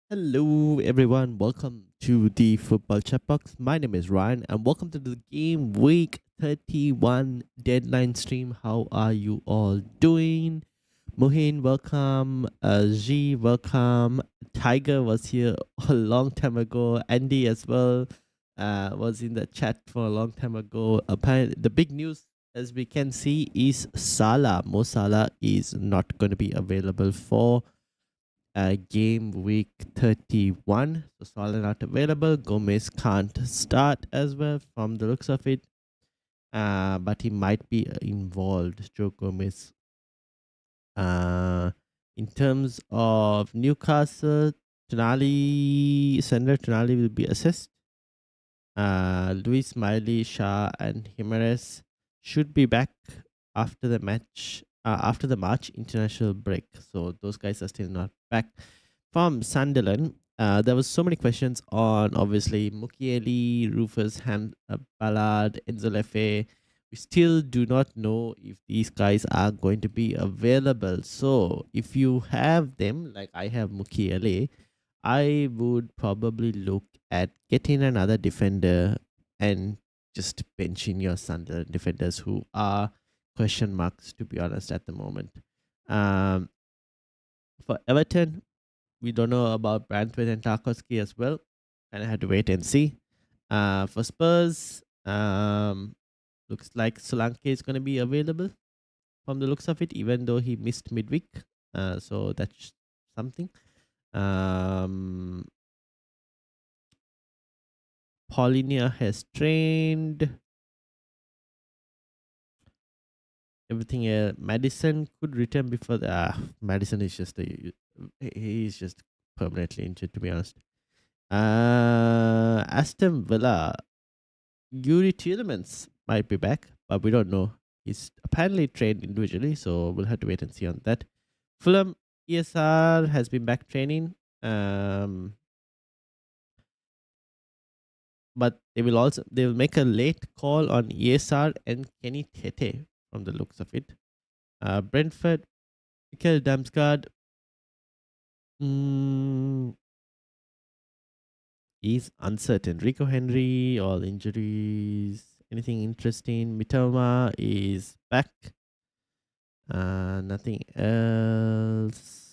Hello, everyone. Welcome to the Football Chatbox. My name is Ryan, and welcome to the Game Week 31 deadline stream. How are you all doing? Muhin, welcome. G, welcome. Tiger was here a long time ago. Andy as well was in the chat for a long time ago. Apparently, the big news, as we can see, is Salah. Mo Salah is not going to be available for game week 31. So Salah not available. Gomez can't start as well from the looks of it. But he might be involved, Joe Gomez. In terms of Newcastle, Sender Tonali will be assessed. Luis Miley, Shah, and Jimenez should be back after the match, after the March international break. So those guys are still not back. From Sunderland, there was so many questions on obviously Mukiele, Rufus, Ballard, Enzo Lefe. We still do not know if these guys are going to be available. So if you have them, like I have Mukiele, I would probably look at getting another defender and just benching your Sunderland defenders who are question marks, to be honest, at the moment. Um, for Everton, we don't know about Brantwaite and Tarkowski as well, and I had to wait and see. For Spurs, looks like Solanke is going to be available from the looks of it, even though he missed midweek. So that's something. Paulinia has trained. Everything else. Madison could return before the. Madison is just he's just permanently injured, to be honest. Aston Villa. Yuri Tielemans might be back, but we don't know. He's apparently trained individually, so we'll have to wait and see on that. Fulham ESR has been back training. But they will make a late call on ESR and Kenny Tete from the looks of it. Brentford, Mikel Damsgaard is uncertain. Rico Henry, all injuries. Anything interesting? Mitoma is back. Nothing else.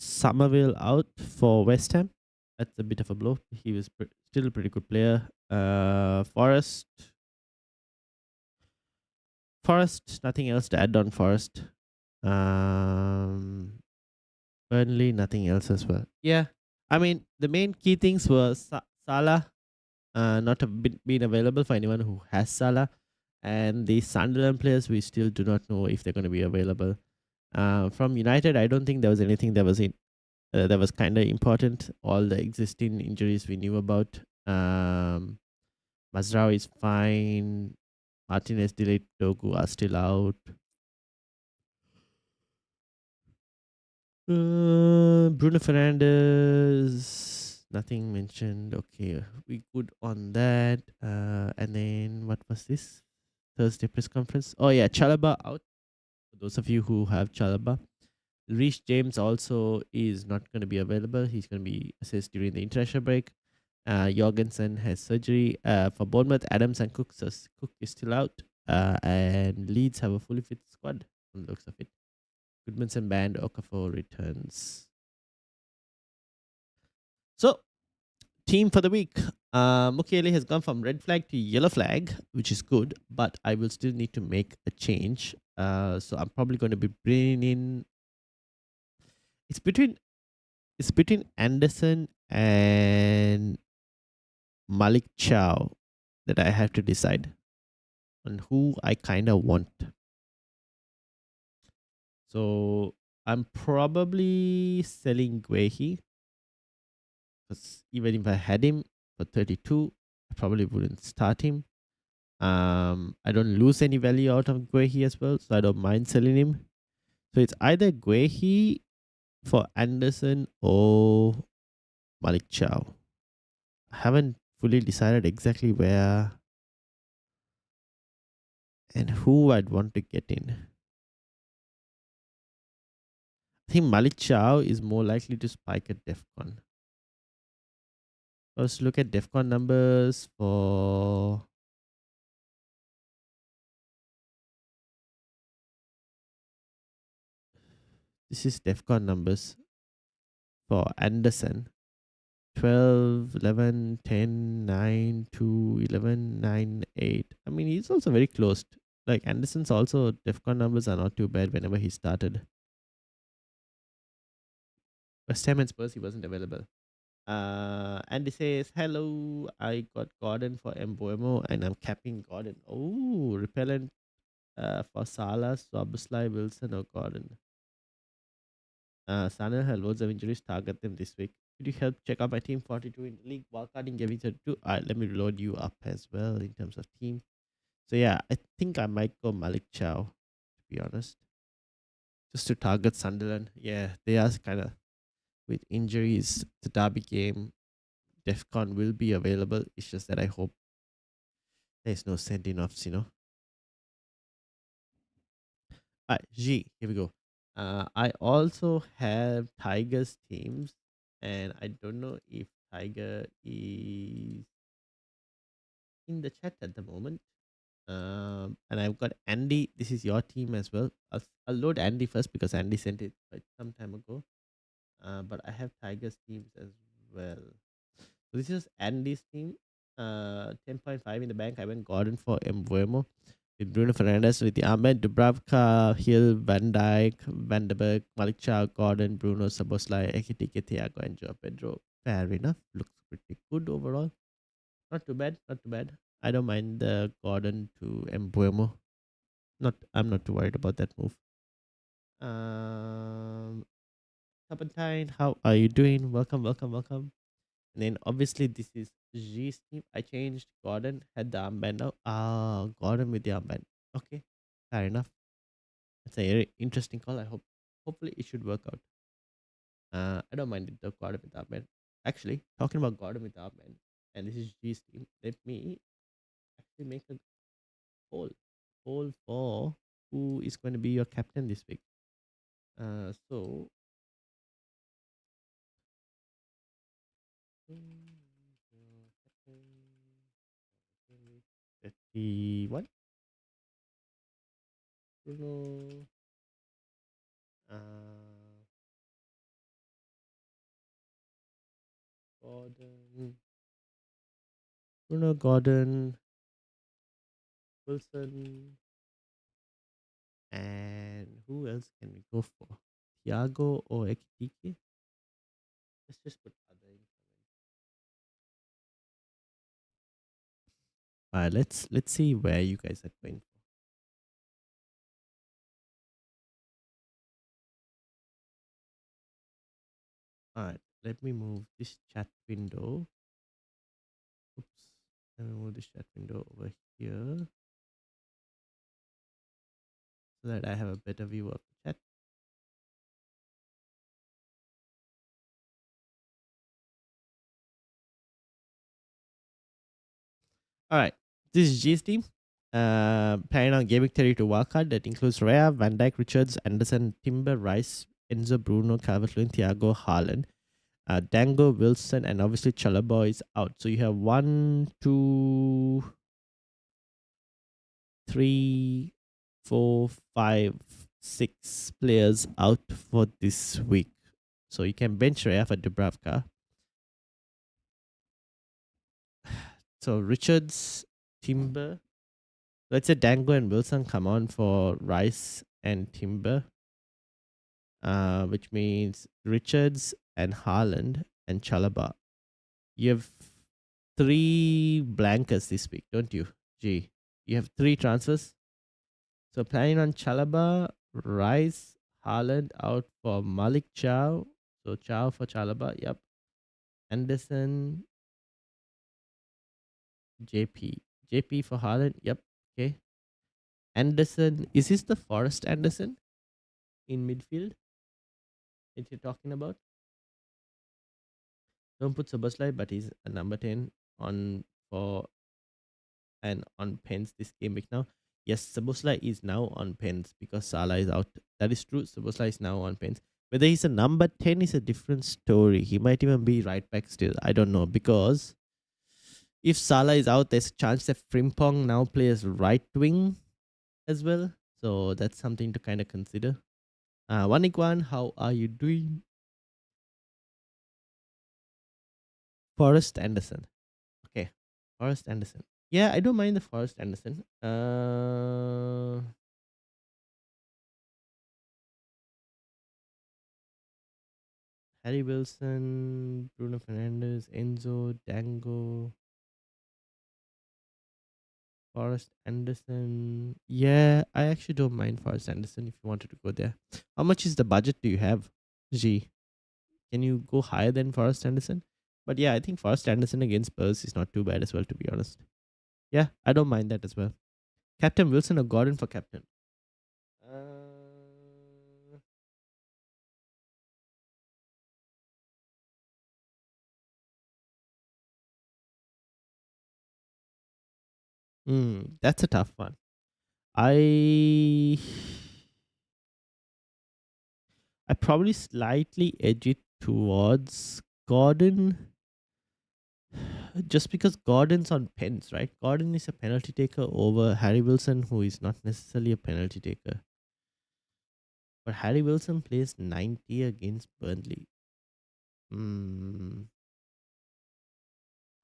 Somerville out for West Ham. That's a bit of a blow. He was still a pretty good player. Forest, nothing else to add on Forest. Burnley, nothing else as well. Yeah, I mean the main key things were Salah, not been available for anyone who has Salah, and the Sunderland players we still do not know if they're going to be available. From United, I don't think there was anything that was kind of important. All the existing injuries we knew about. Mazrao is fine. Martinez, delayed Dogu are still out. Bruno Fernandes, nothing mentioned. Okay, we good on that. And then what was this? Thursday press conference. Oh yeah, Chalaba out. For those of you who have Chalaba, Reece James also is not going to be available. He's going to be assessed during the international break. Jorgensen has surgery. For Bournemouth, Adams and Cook is still out. And Leeds have a fully fit squad from the looks of it. Goodmanson banned. Okafor returns. So, team for the week. Mukiele has gone from red flag to yellow flag, which is good, but I will still need to make a change. So I'm probably going to be bringing in. It's between Anderson and Malik Chow that I have to decide on who I kind of want. So I'm probably selling Guehi, because even if I had him for 32, I probably wouldn't start him. I don't lose any value out of Guehi as well, so I don't mind selling him. So it's either Guehi for Anderson or Malik Chow. I haven't fully decided exactly where and who I'd want to get in. think Malik Chow is more likely to spike at DEFCON. Let's look at DEFCON numbers for. This is DEFCON numbers for Anderson. 12, 11, 10, 9, 2, 11, 9, 8. I mean, he's also very close. Like Anderson's also DEFCON numbers are not too bad whenever he started. West Ham and Spurs, he wasn't available. Andy says, hello, I got Gordon for Mbuemo and I'm capping Gordon. Oh, repellent for Salah, Soboslai, Wilson, or Gordon. Sana had loads of injuries, target them this week. Could you help check out my team 42 in the league? Wildcarding Gameweek 32. Alright, let me load you up as well in terms of team. So yeah, I think I might go Malik Chow, to be honest. Just to target Sunderland. Yeah, they are kind of with injuries. The derby game, DEFCON will be available. It's just that I hope there's no sending offs. Alright, G, here we go. I also have Tigers teams, and I don't know if Tiger is in the chat at the moment. And I've got Andy. This is your team as well. I'll load Andy first because Andy sent it quite some time ago. But I have Tigers teams as well. So this is Andy's team. 10.5 in the bank. I went Gordon for Mbuemo. With Bruno Fernandes with the armband, Dubravka, Hill, Van Dijk, Van der Berg, Malik Chow, Gordon, Bruno, Saboslai, Ekitike, Thiago, and Joao Pedro. Fair enough. Looks pretty good overall. Not too bad. Not too bad. I don't mind the Gordon to Mbuemo. I'm not too worried about that move. Serpentine, how are you doing? Welcome, welcome, welcome. And then obviously this is G's team. I changed Gordon, had the armband now. Gordon with the armband. Okay, fair enough. That's a very interesting call. Hopefully it should work out. I don't mind the Gordon with the armband. Actually, talking about Gordon with the armband, and this is G's team. Let me actually make a poll for who is going to be your captain this week. So 31. Bruno. Gordon. Bruno Gordon. Wilson. And who else can we go for? Thiago or Ekitike? Let's just put other in. Alright, let's see where you guys are going for. Alright, let me move this chat window. Oops. Let me move this chat window over here so that I have a better view of the chat. Alright, this is G's team. Playing on Gameweek 32 wildcard that includes Raya, Van Dijk, Richards, Anderson, Timber, Rice, Enzo, Bruno, Calvert-Lewin, Thiago, Haaland, Dango, Wilson, and obviously Chalobah is out. So you have 1, 2, 3, 4, 5, 6 players out for this week. So you can bench Raya for Dubravka. So Richards, Timber. Let's say Dango and Wilson come on for Rice and Timber. Which means Richards and Haaland and Chalobah. You have 3 blankers this week, don't you? G. You have 3 transfers. So planning on Chalobah, Rice, Haaland out for Malik Chow. So Chow for Chalobah. Yep. Anderson, JP for Haaland. Yep. Okay. Anderson. Is this the Forest Anderson in midfield that you're talking about? Don't put Soboslai, but he's a number 10 on for and on pens this game week now. Yes, Soboslai is now on pens because Salah is out. That is true. Soboslai is now on pens. Whether he's a number 10 is a different story. He might even be right back still. I don't know. Because if Salah is out, there's a chance that Frimpong now plays right wing as well. So that's something to kind of consider. Wanikwan, how are you doing? Forrest Anderson. Okay. Forrest Anderson. Yeah, I don't mind the Forrest Anderson. Harry Wilson, Bruno Fernandes, Enzo, Dango, Forrest Anderson. Yeah, I actually don't mind Forrest Anderson if you wanted to go there. How much is the budget do you have, G? Can you go higher than Forrest Anderson? But yeah, I think Forrest Anderson against Spurs is not too bad as well, to be honest. Yeah, I don't mind that as well. Captain Wilson or Gordon for captain? Uh, that's a tough one. I I probably slightly edge it towards Gordon, just because Gordon's on pens, right? Gordon is a penalty taker over Harry Wilson, who is not necessarily a penalty taker. But Harry Wilson plays 90 against Burnley. How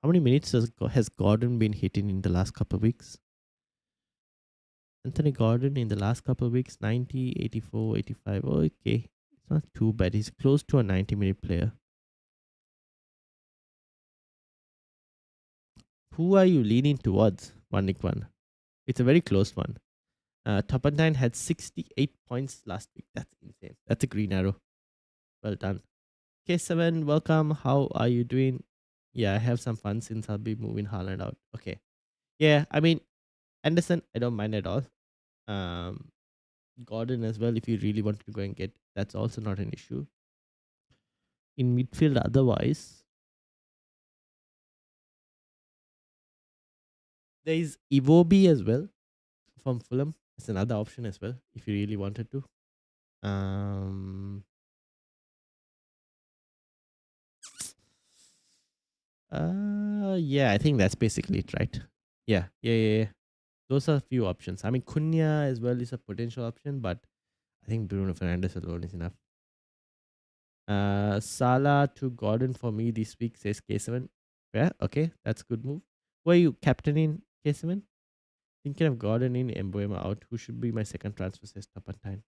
many minutes has Gordon been hitting in the last couple of weeks? Anthony Gordon in the last couple of weeks, 90, 84, 85. Oh, okay. It's not too bad. He's close to a 90-minute player. Who are you leaning towards, One? It's a very close one. Topantine had 68 points last week. That's insane. That's a green arrow. Well done. K7, welcome. How are you doing? Yeah, I have some fun since I'll be moving Haaland out. Okay. Yeah, I mean, Anderson, I don't mind at all. Um, Gordon as well, if you really wanted to go and get, that's also not an issue. In midfield, otherwise, there is Iwobi as well from Fulham. It's another option as well if you really wanted to. Um, yeah, I think that's basically it, right? Yeah. Those are a few options. I mean, Cunha as well is a potential option, but I think Bruno Fernandes alone is enough. Salah to Gordon for me this week, says K7. Yeah, okay, that's a good move. Were you captaining K7? Thinking of Gordon in, Embuema out. Who should be my second transfer, says Topantine.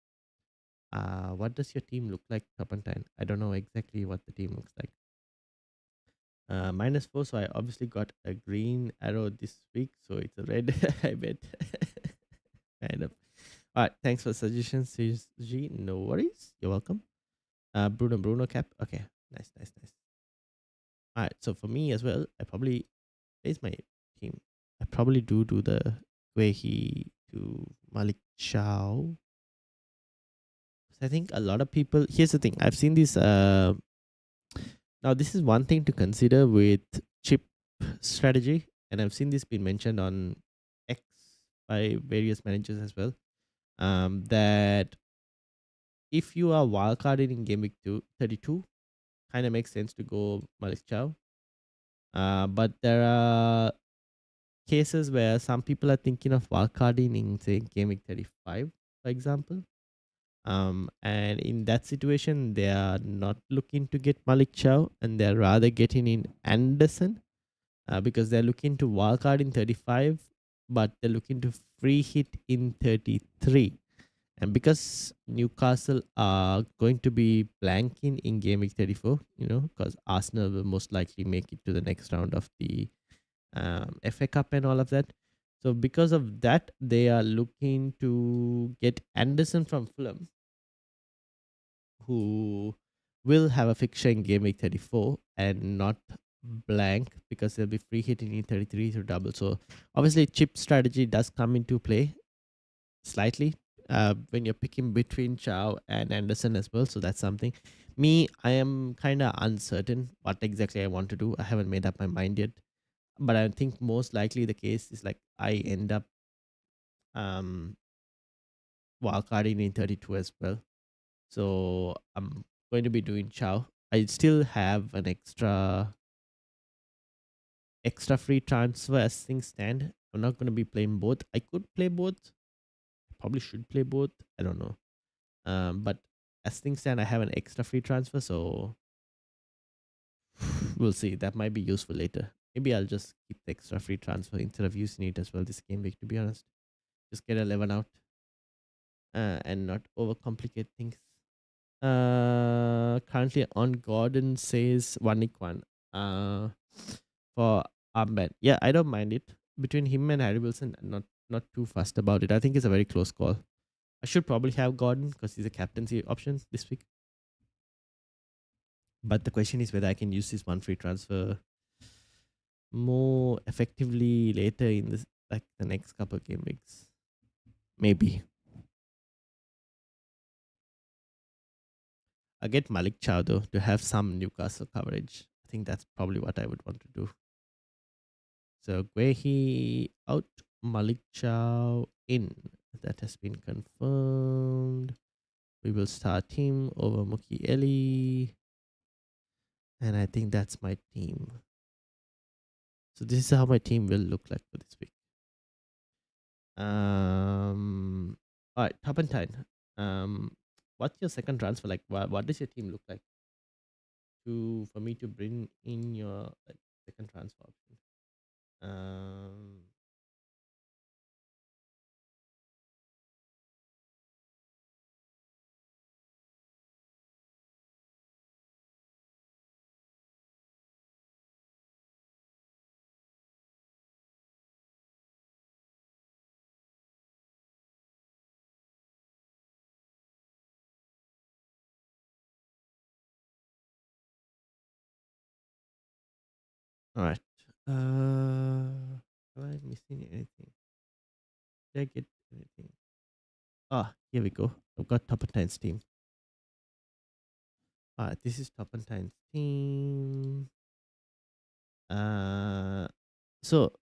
What does your team look like, Topantine? I don't know exactly what the team looks like. -4, so I obviously got a green arrow this week, so it's a red. I bet. Kind of. All right, thanks for the suggestions, G. No worries. You're welcome. Bruno cap. Okay, nice. All right, so for me as well, I probably place my team. I probably do the way he to Malik Chow. I think a lot of people. Here's the thing. I've seen this. Now this is one thing to consider with chip strategy, and I've seen this being mentioned on X by various managers as well. That if you are wildcarding in game week 32, kind of makes sense to go Malik Chow. But there are cases where some people are thinking of wildcarding in, say, game week 35, for example. And in that situation, they are not looking to get Malik Chow, and they're rather getting in Anderson, because they're looking to wildcard in 35, but they're looking to free hit in 33. And because Newcastle are going to be blanking in game week 34, because Arsenal will most likely make it to the next round of the FA Cup and all of that. So because of that, they are looking to get Anderson from Fulham, who will have a fixture in game week 34 and not blank, because they'll be free hitting in 33 to double. So obviously chip strategy does come into play slightly when you're picking between Chow and Anderson as well. So that's something. Me, I am kind of uncertain what exactly I want to do. I haven't made up my mind yet. But I think most likely the case is like I end up wildcarding in 32 as well. So I'm going to be doing Chow. I still have an extra free transfer as things stand. I'm not going to be playing both. I could play both. Probably should play both. I don't know. But as things stand, I have an extra free transfer, so we'll see. That might be useful later. Maybe I'll just keep the extra free transfer instead of using it as well this game week. To be honest, just get 11 out and not overcomplicate things. Currently on Gordon says one. For armband. Yeah, I don't mind it. Between him and Harry Wilson, I'm not too fussed about it. I think it's a very close call. I should probably have Gordon because he's a captaincy option this week. But the question is whether I can use this one free transfer more effectively later in this, like the next couple of game weeks. Maybe. I get Malik Chow though to have some Newcastle coverage. I think that's probably what I would want to do. So Guehi out, Malik Chow in. That has been confirmed. We will start him over Muki Eli. And I think that's my team. So this is how my team will look like for this week. All right, top and 10. What's your second transfer like? What does your team look like for me to bring in your second transfer option? Um, all right. Am I missing anything? Did I get anything? Ah, here we go. I've got top and 10's team. All right, this is top and 10's team. So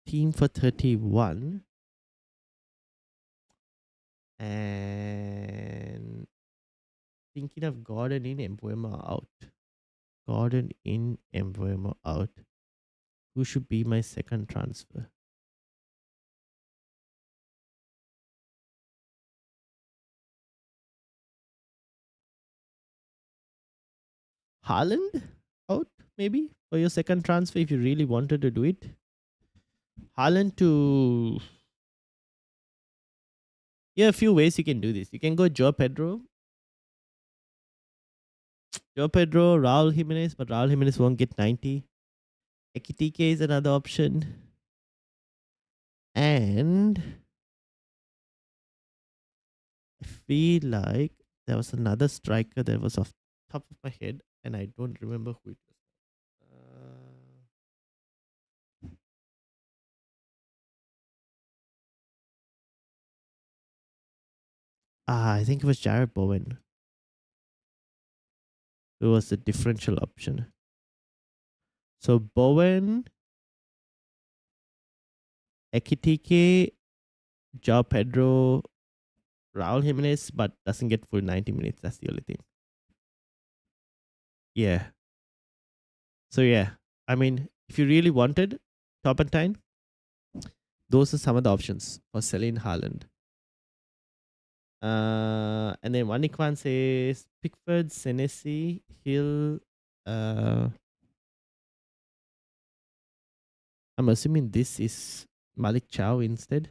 team for 31 and thinking of Gordon in Embuemo out. Gordon in Embuemo out. Who should be my second transfer? Haaland out maybe for your second transfer if you really wanted to do it. Haaland to a few ways you can do this. You can go Joe Pedro, Raul Jimenez, but Raul Jimenez won't get 90. Ekitike is another option. And I feel like there was another striker that was off top of my head, and I don't remember who it was. I think it was Jared Bowen. It was the differential option. So Bowen, Ekitike, Joao Pedro, Raul Jimenez, but doesn't get full 90 minutes. That's the only thing. Yeah. So yeah, I mean, if you really wanted top and 10, those are some of the options for selling Haaland. And then Wanikwan says Pickford, Senesi, Hill. I'm assuming this is Malik Chow instead.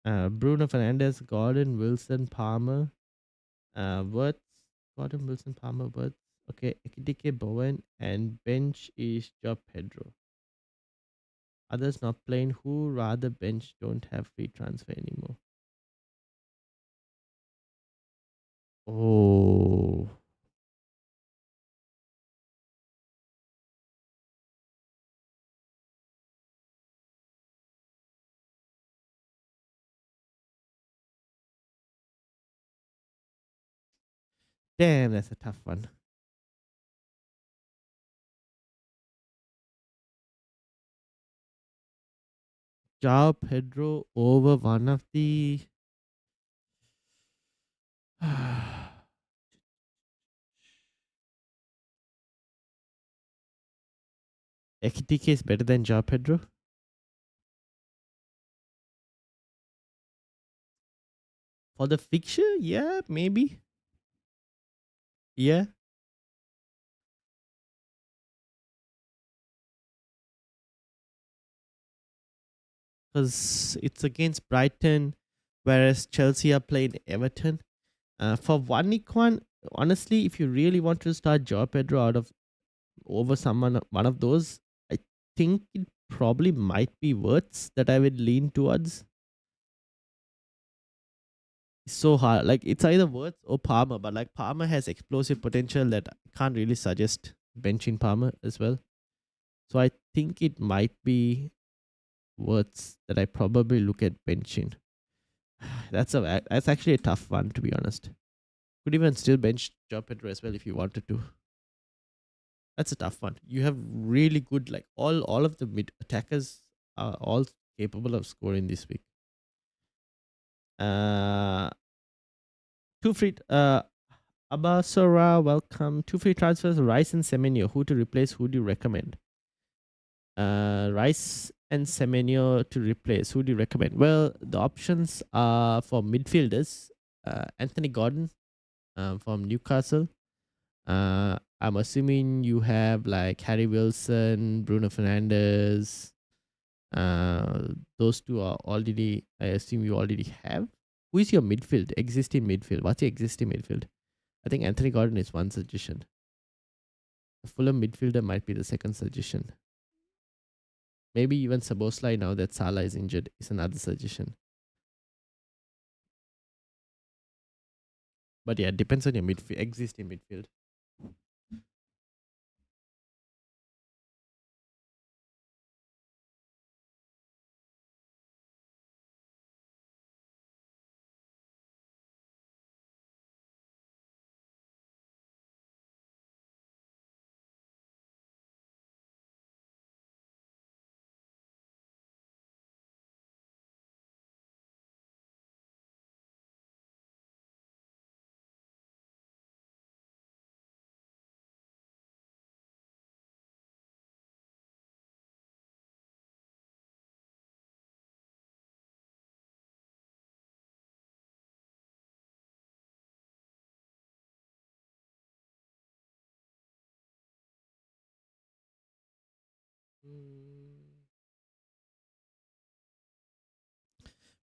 Bruno Fernandes, Gordon, Wilson, Palmer, Wirtz, Gordon, Wilson, Palmer, Wirtz. Okay, Ekitike, Bowen, and bench is Joe Pedro. Others not playing who rather bench don't have free transfer anymore. Oh. Damn, that's a tough one. Joao Pedro over one of the Ekitike is better than Joao Pedro. For the fixture, yeah, maybe. Yeah, because it's against Brighton, whereas Chelsea are playing Everton. For one, honestly, if you really want to start Joao Pedro out of over someone one of those, I think it probably might be Words that I would lean towards. It's so hard. Like it's either Words or Palmer, but like Palmer has explosive potential that I can't really suggest benching Palmer as well. So I think it might be Words that I probably look at benching. That's actually a tough one, to be honest. Could even still bench Joao Pedro as well if you wanted to. That's a tough one. You have really good, like all of the mid attackers are all capable of scoring this week. Uh, two free. Abasora, welcome. Two free transfers. Rice and Semenyo. Who to replace? Who do you recommend? Rice and Semenyo to replace. Who do you recommend? Well, the options are for midfielders. Anthony Gordon, from Newcastle. I'm assuming you have like Harry Wilson, Bruno Fernandes. Those two are already. I assume you already have. Who is your midfield? Existing midfield. What's your existing midfield? I think Anthony Gordon is one suggestion. A Fulham midfielder might be the second suggestion. Maybe even Saboslai now that Salah is injured is another suggestion. But yeah, it depends on your midfield, existing midfield.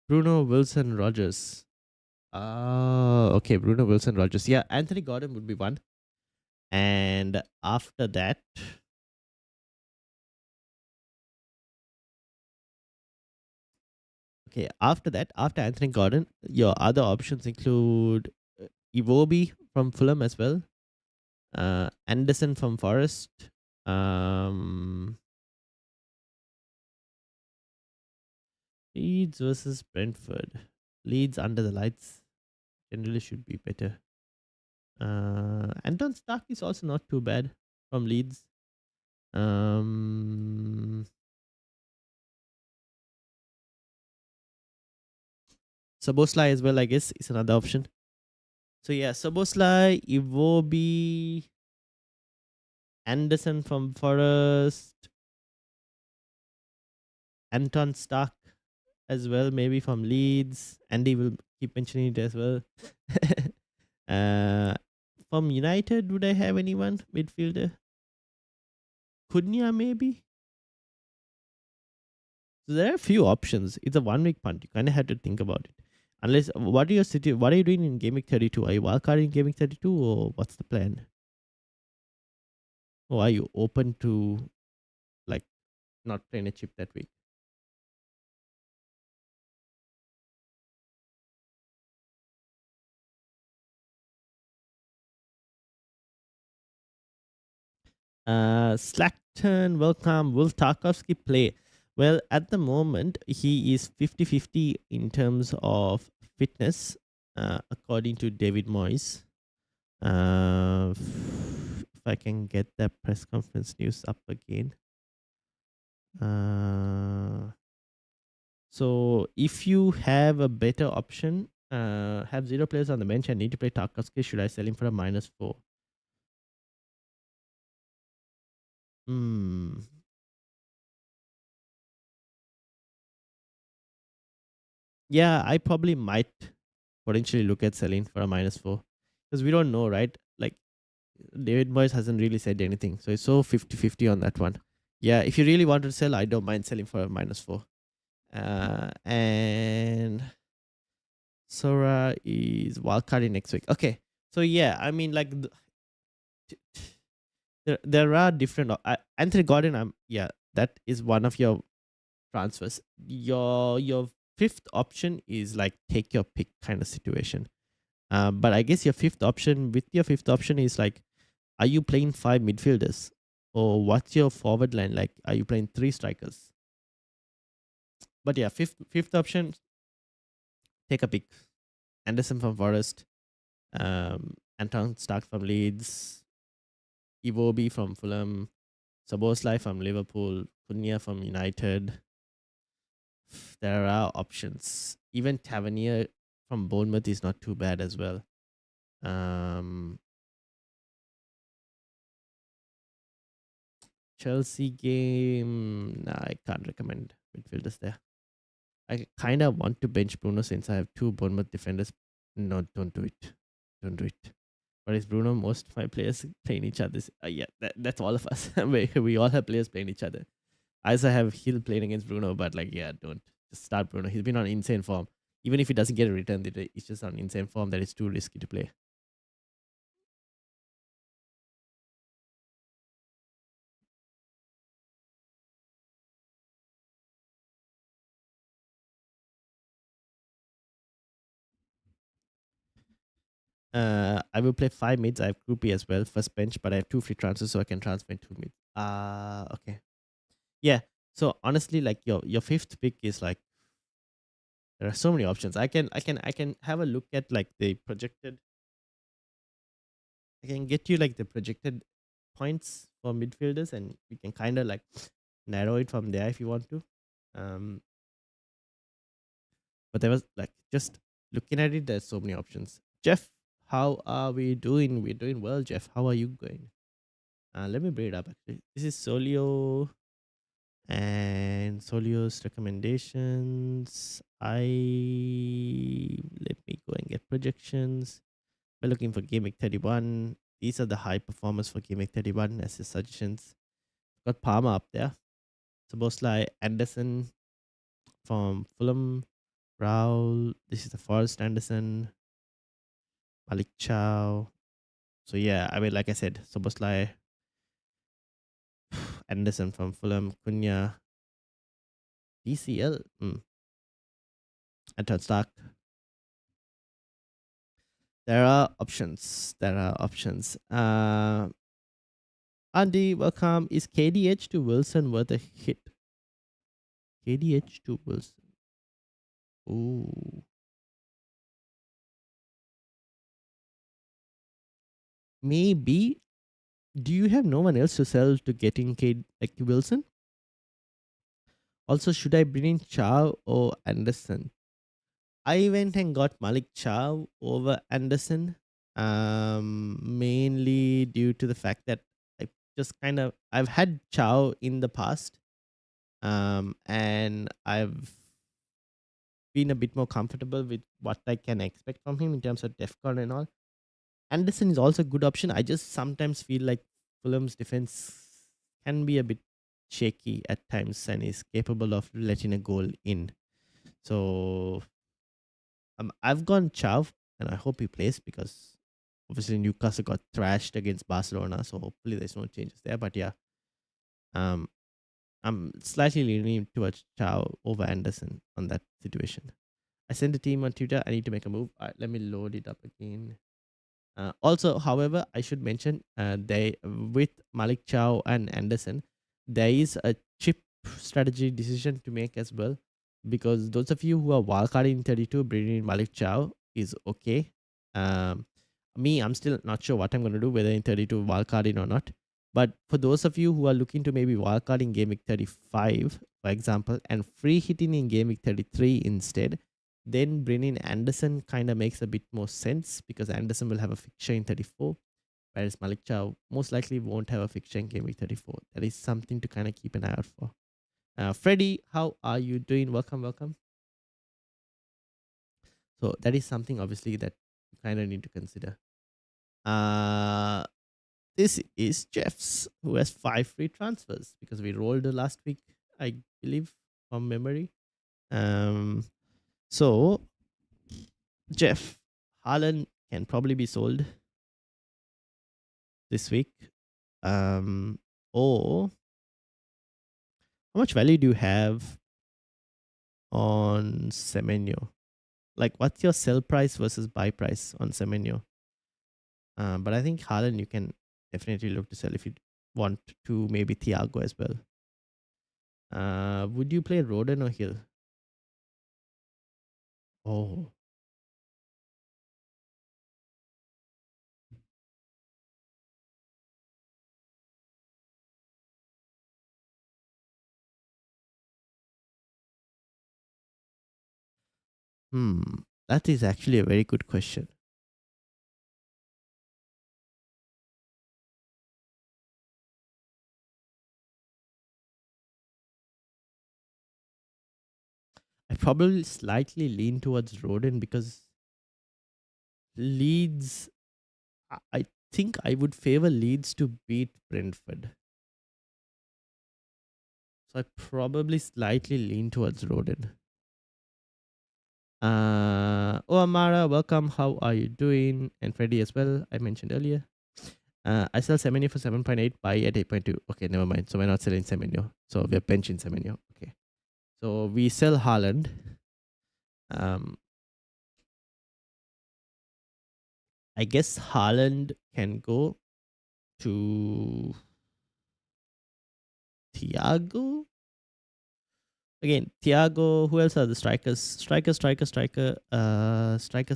Bruno Wilson Rogers. Okay, Bruno Wilson Rogers. Yeah, Anthony Gordon would be one. And after that, okay, after Anthony Gordon, your other options include Iwobi from Fulham as well, Anderson from Forest, um, Leeds versus Brentford. Leeds under the lights generally should be better. Anton Stark is also not too bad from Leeds. Um, Saboslai as well, I guess, is another option. So yeah, Saboslai, Iwobi, Anderson from Forest, Anton Stark as well, maybe from Leeds. Andy will keep mentioning it as well. uh, from United, would I have anyone midfielder? Cunha maybe. So there are a few options. It's a 1 week punt. You kind of have to think about it. Unless, what are your city? What are you doing in Game Week 32? Are you wildcarding Game Week 32, or what's the plan? Or are you open to like not playing a chip that week? Slackton, welcome. Will Tarkovsky play? Well, at the moment, he is 50-50 in terms of fitness, according to David Moyes. If I can get the press conference news up again. So if you have a better option, have 0 players on the bench and need to play Tarkovsky, should I sell him for a -4? Hmm. Yeah, I probably might potentially look at selling for a -4 because we don't know, right? Like David Moyes hasn't really said anything, so it's so 50-50 on that one. Yeah, if you really want to sell, I don't mind selling for a -4. And Sora is wildcarding next week. Okay, so yeah, I mean, like there are different. Anthony Gordon, yeah, that is one of your transfers. Your fifth option is like take your pick kind of situation. But I guess your fifth option is like, are you playing five midfielders, or what's your forward line like? Are you playing three strikers? But yeah, fifth option, take a pick. Anderson from Forest, Anton Stark from Leeds, Iwobi from Fulham, Soboslai from Liverpool, Cunha from United. There are options. Even Tavernier from Bournemouth is not too bad as well. Um, Chelsea game, nah, I can't recommend midfielders there. I kind of want to bench Bruno since I have two Bournemouth defenders. No, don't do it. Don't do it. But is Bruno, most of my players playing each other? Yeah, that's all of us. we all have players playing each other. I also have Hill playing against Bruno, but like, yeah, don't just start Bruno. He's been on insane form. Even if he doesn't get a return, it's just on insane form that it's too risky to play. I will play five mids. I have groupie as well, first bench, but I have two free transfers, so I can transfer in two mids. Okay. Yeah. So honestly, like your fifth pick is like, there are so many options. I can have a look at like the projected. I can get you like the projected points for midfielders, and we can kind of like narrow it from there if you want to. Um, but there was like, just looking at it, there's so many options. Jeff, how are we doing? We're doing well, Jeff. How are you going? Let me bring it up actually. This is Solio and Solio's recommendations. Let me go and get projections. We're looking for Game Week 31. These are the high performers for Game Week 31 as his suggestions. Got Palmer up there. Supposed like Anderson from Fulham. Raul. This is the Forest Anderson. Malik Chow. So yeah, I mean, like I said, supposed like Anderson from Fulham. Cunha. DCL. Anton Stark. There are options. There are options. Andy, welcome. Is KDH to Wilson worth a hit? KDH to Wilson. Ooh. Maybe. Do you have no one else to sell to getting like Wilson? Also, should I bring in Chow or Anderson? I went and got Malik Chow over Anderson. Mainly due to the fact that I've had Chow in the past. And I've been a bit more comfortable with what I can expect from him in terms of DEFCON and all. Anderson is also a good option. I just sometimes feel like Fulham's defense can be a bit shaky at times and is capable of letting a goal in. So I've gone Chav, and I hope he plays because obviously Newcastle got thrashed against Barcelona. So hopefully there's no changes there. But yeah, um, I'm slightly leaning towards Chow over Anderson on that situation. I sent the team on Twitter. I need to make a move. Let me load it up again. Also, however, I should mention they with Malik Chow and Anderson, there is a chip strategy decision to make as well. Because those of you who are wildcarding in 32, bringing in Malik Chow is okay. Um, I'm still not sure what I'm going to do, whether in 32 wildcarding or not. But for those of you who are looking to maybe wildcard in Game Week 35, for example, and free hitting in Game Week 33 instead, then bringing Anderson kind of makes a bit more sense because Anderson will have a fixture in 34, whereas Malik Chow most likely won't have a fixture in Game Week 34. That is something to kind of keep an eye out for. Freddie, how are you doing? Welcome, welcome. So that is something obviously that you kind of need to consider. Uh, this is Jeff's, who has 5 free transfers because we rolled the last week, I believe, from memory. So Jeff, Haaland can probably be sold this week. Or how much value do you have on Semenyo? Like, what's your sell price versus buy price on Semenyo? But I think Haaland you can definitely look to sell if you want to, maybe Thiago as well. Would you play Roden or Hill? Oh, hmm. That is actually a very good question. I probably slightly lean towards Roden because Leeds, I think I would favor Leeds to beat Brentford. So I probably slightly lean towards Roden. Oh, Amara, welcome. How are you doing? And Freddy as well, I mentioned earlier. I sell Semenyo for 7.8, buy at 8.2. Okay, never mind. So we're not selling Semenyo. So we're benching Semenyo. Okay. So we sell Haaland. Um, I guess Haaland can go to Thiago. Again, Thiago. Who else are the strikers? Strikers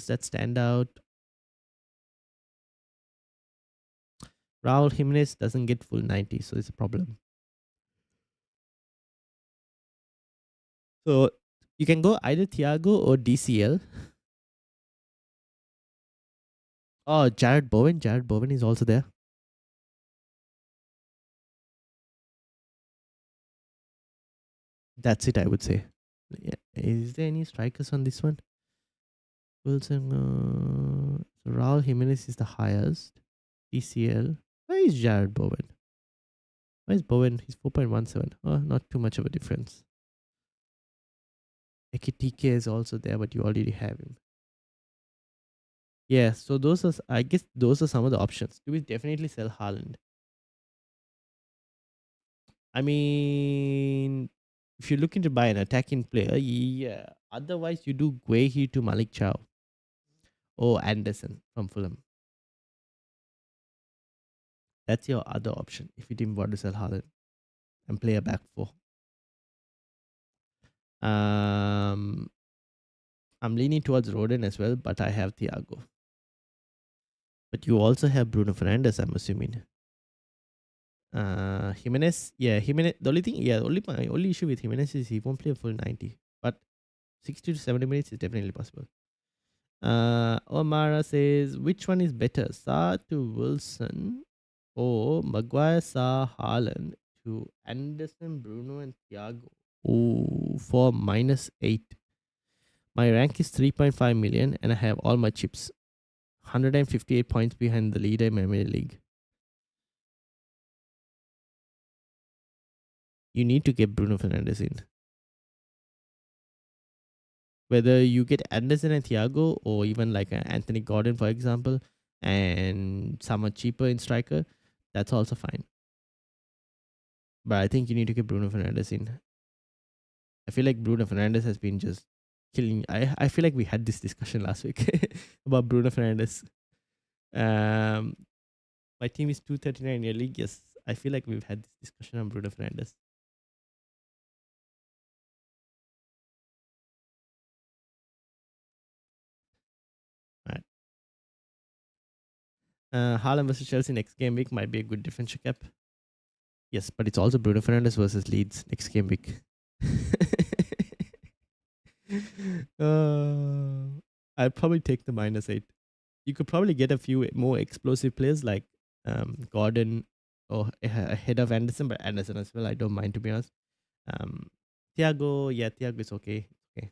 that stand out. Raul Jimenez doesn't get full 90, so it's a problem. So you can go either Thiago or DCL. Oh, Jared Bowen. Jared Bowen is also there. That's it, I would say. Yeah. Is there any strikers on this one? Wilson. So Raul Jimenez is the highest. DCL. Where is Jared Bowen? Where is Bowen? He's 4.17. Oh, not too much of a difference. Ekitike is also there, but you already have him. Yeah, so those are, I guess those are some of the options. Do we definitely sell Haaland? I mean, if you're looking to buy an attacking player, yeah. Otherwise, you do Guehi to Malik Chow or Anderson from Fulham. That's your other option if you didn't want to sell Haaland and play a back four. Um, I'm leaning towards Roden as well, but I have Thiago. But you also have Bruno Fernandes, I'm assuming. Jimenez, yeah, Jimenez. The only thing, yeah, my only issue with Jimenez is he won't play a full 90, but 60 to 70 minutes is definitely possible. Omara says, which one is better, Sa to Wilson or Maguire, Sa, Haaland to Anderson, Bruno, and Thiago? Oh, for -8. My rank is 3.5 million and I have all my chips. 158 points behind the leader in my league. You need to get Bruno Fernandes in. Whether you get Anderson and Thiago or even like Anthony Gordon, for example, and someone cheaper in striker, that's also fine. But I think you need to get Bruno Fernandes in. I feel like Bruno Fernandes has been just killing. I feel like we had this discussion last week about Bruno Fernandes. Um, my team is 239 in your league. Yes, I feel like we've had this discussion on Bruno Fernandes. Right. Haaland versus Chelsea next game week might be a good differential cap. Yes, but it's also Bruno Fernandes versus Leeds next game week. I'd probably take the -8. You could probably get a few more explosive players like Gordon or ahead of Anderson, but Anderson as well, I don't mind, to be honest. Thiago, yeah, Thiago is okay. Okay.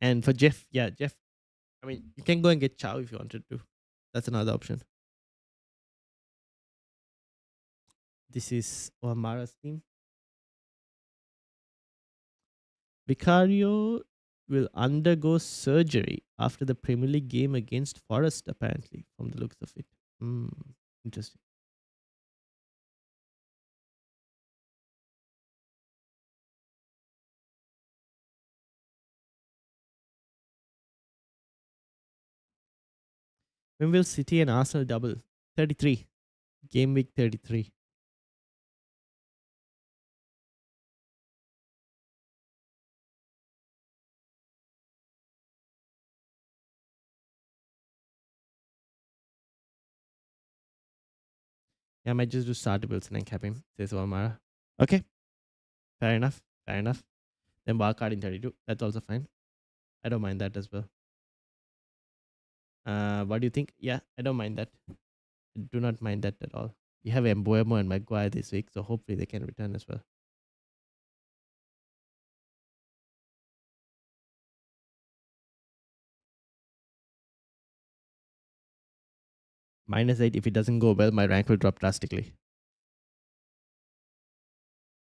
And for Jeff, yeah, Jeff, I mean, you can go and get Chow if you wanted to. That's another option. This is Omara's team. Vicario will undergo surgery after the Premier League game against Forest, apparently, from the looks of it. Hmm, interesting. When will City and Arsenal double? 33. Game week 33. Yeah, I might just do start Wilson and cap him, says Omara. Okay, fair enough. Fair enough. Then wildcard in 32. That's also fine. I don't mind that as well. What do you think? Yeah, I don't mind that. I do not mind that at all. We have Embuemo and Maguire this week, so hopefully they can return as well. -8. If it doesn't go well, my rank will drop drastically.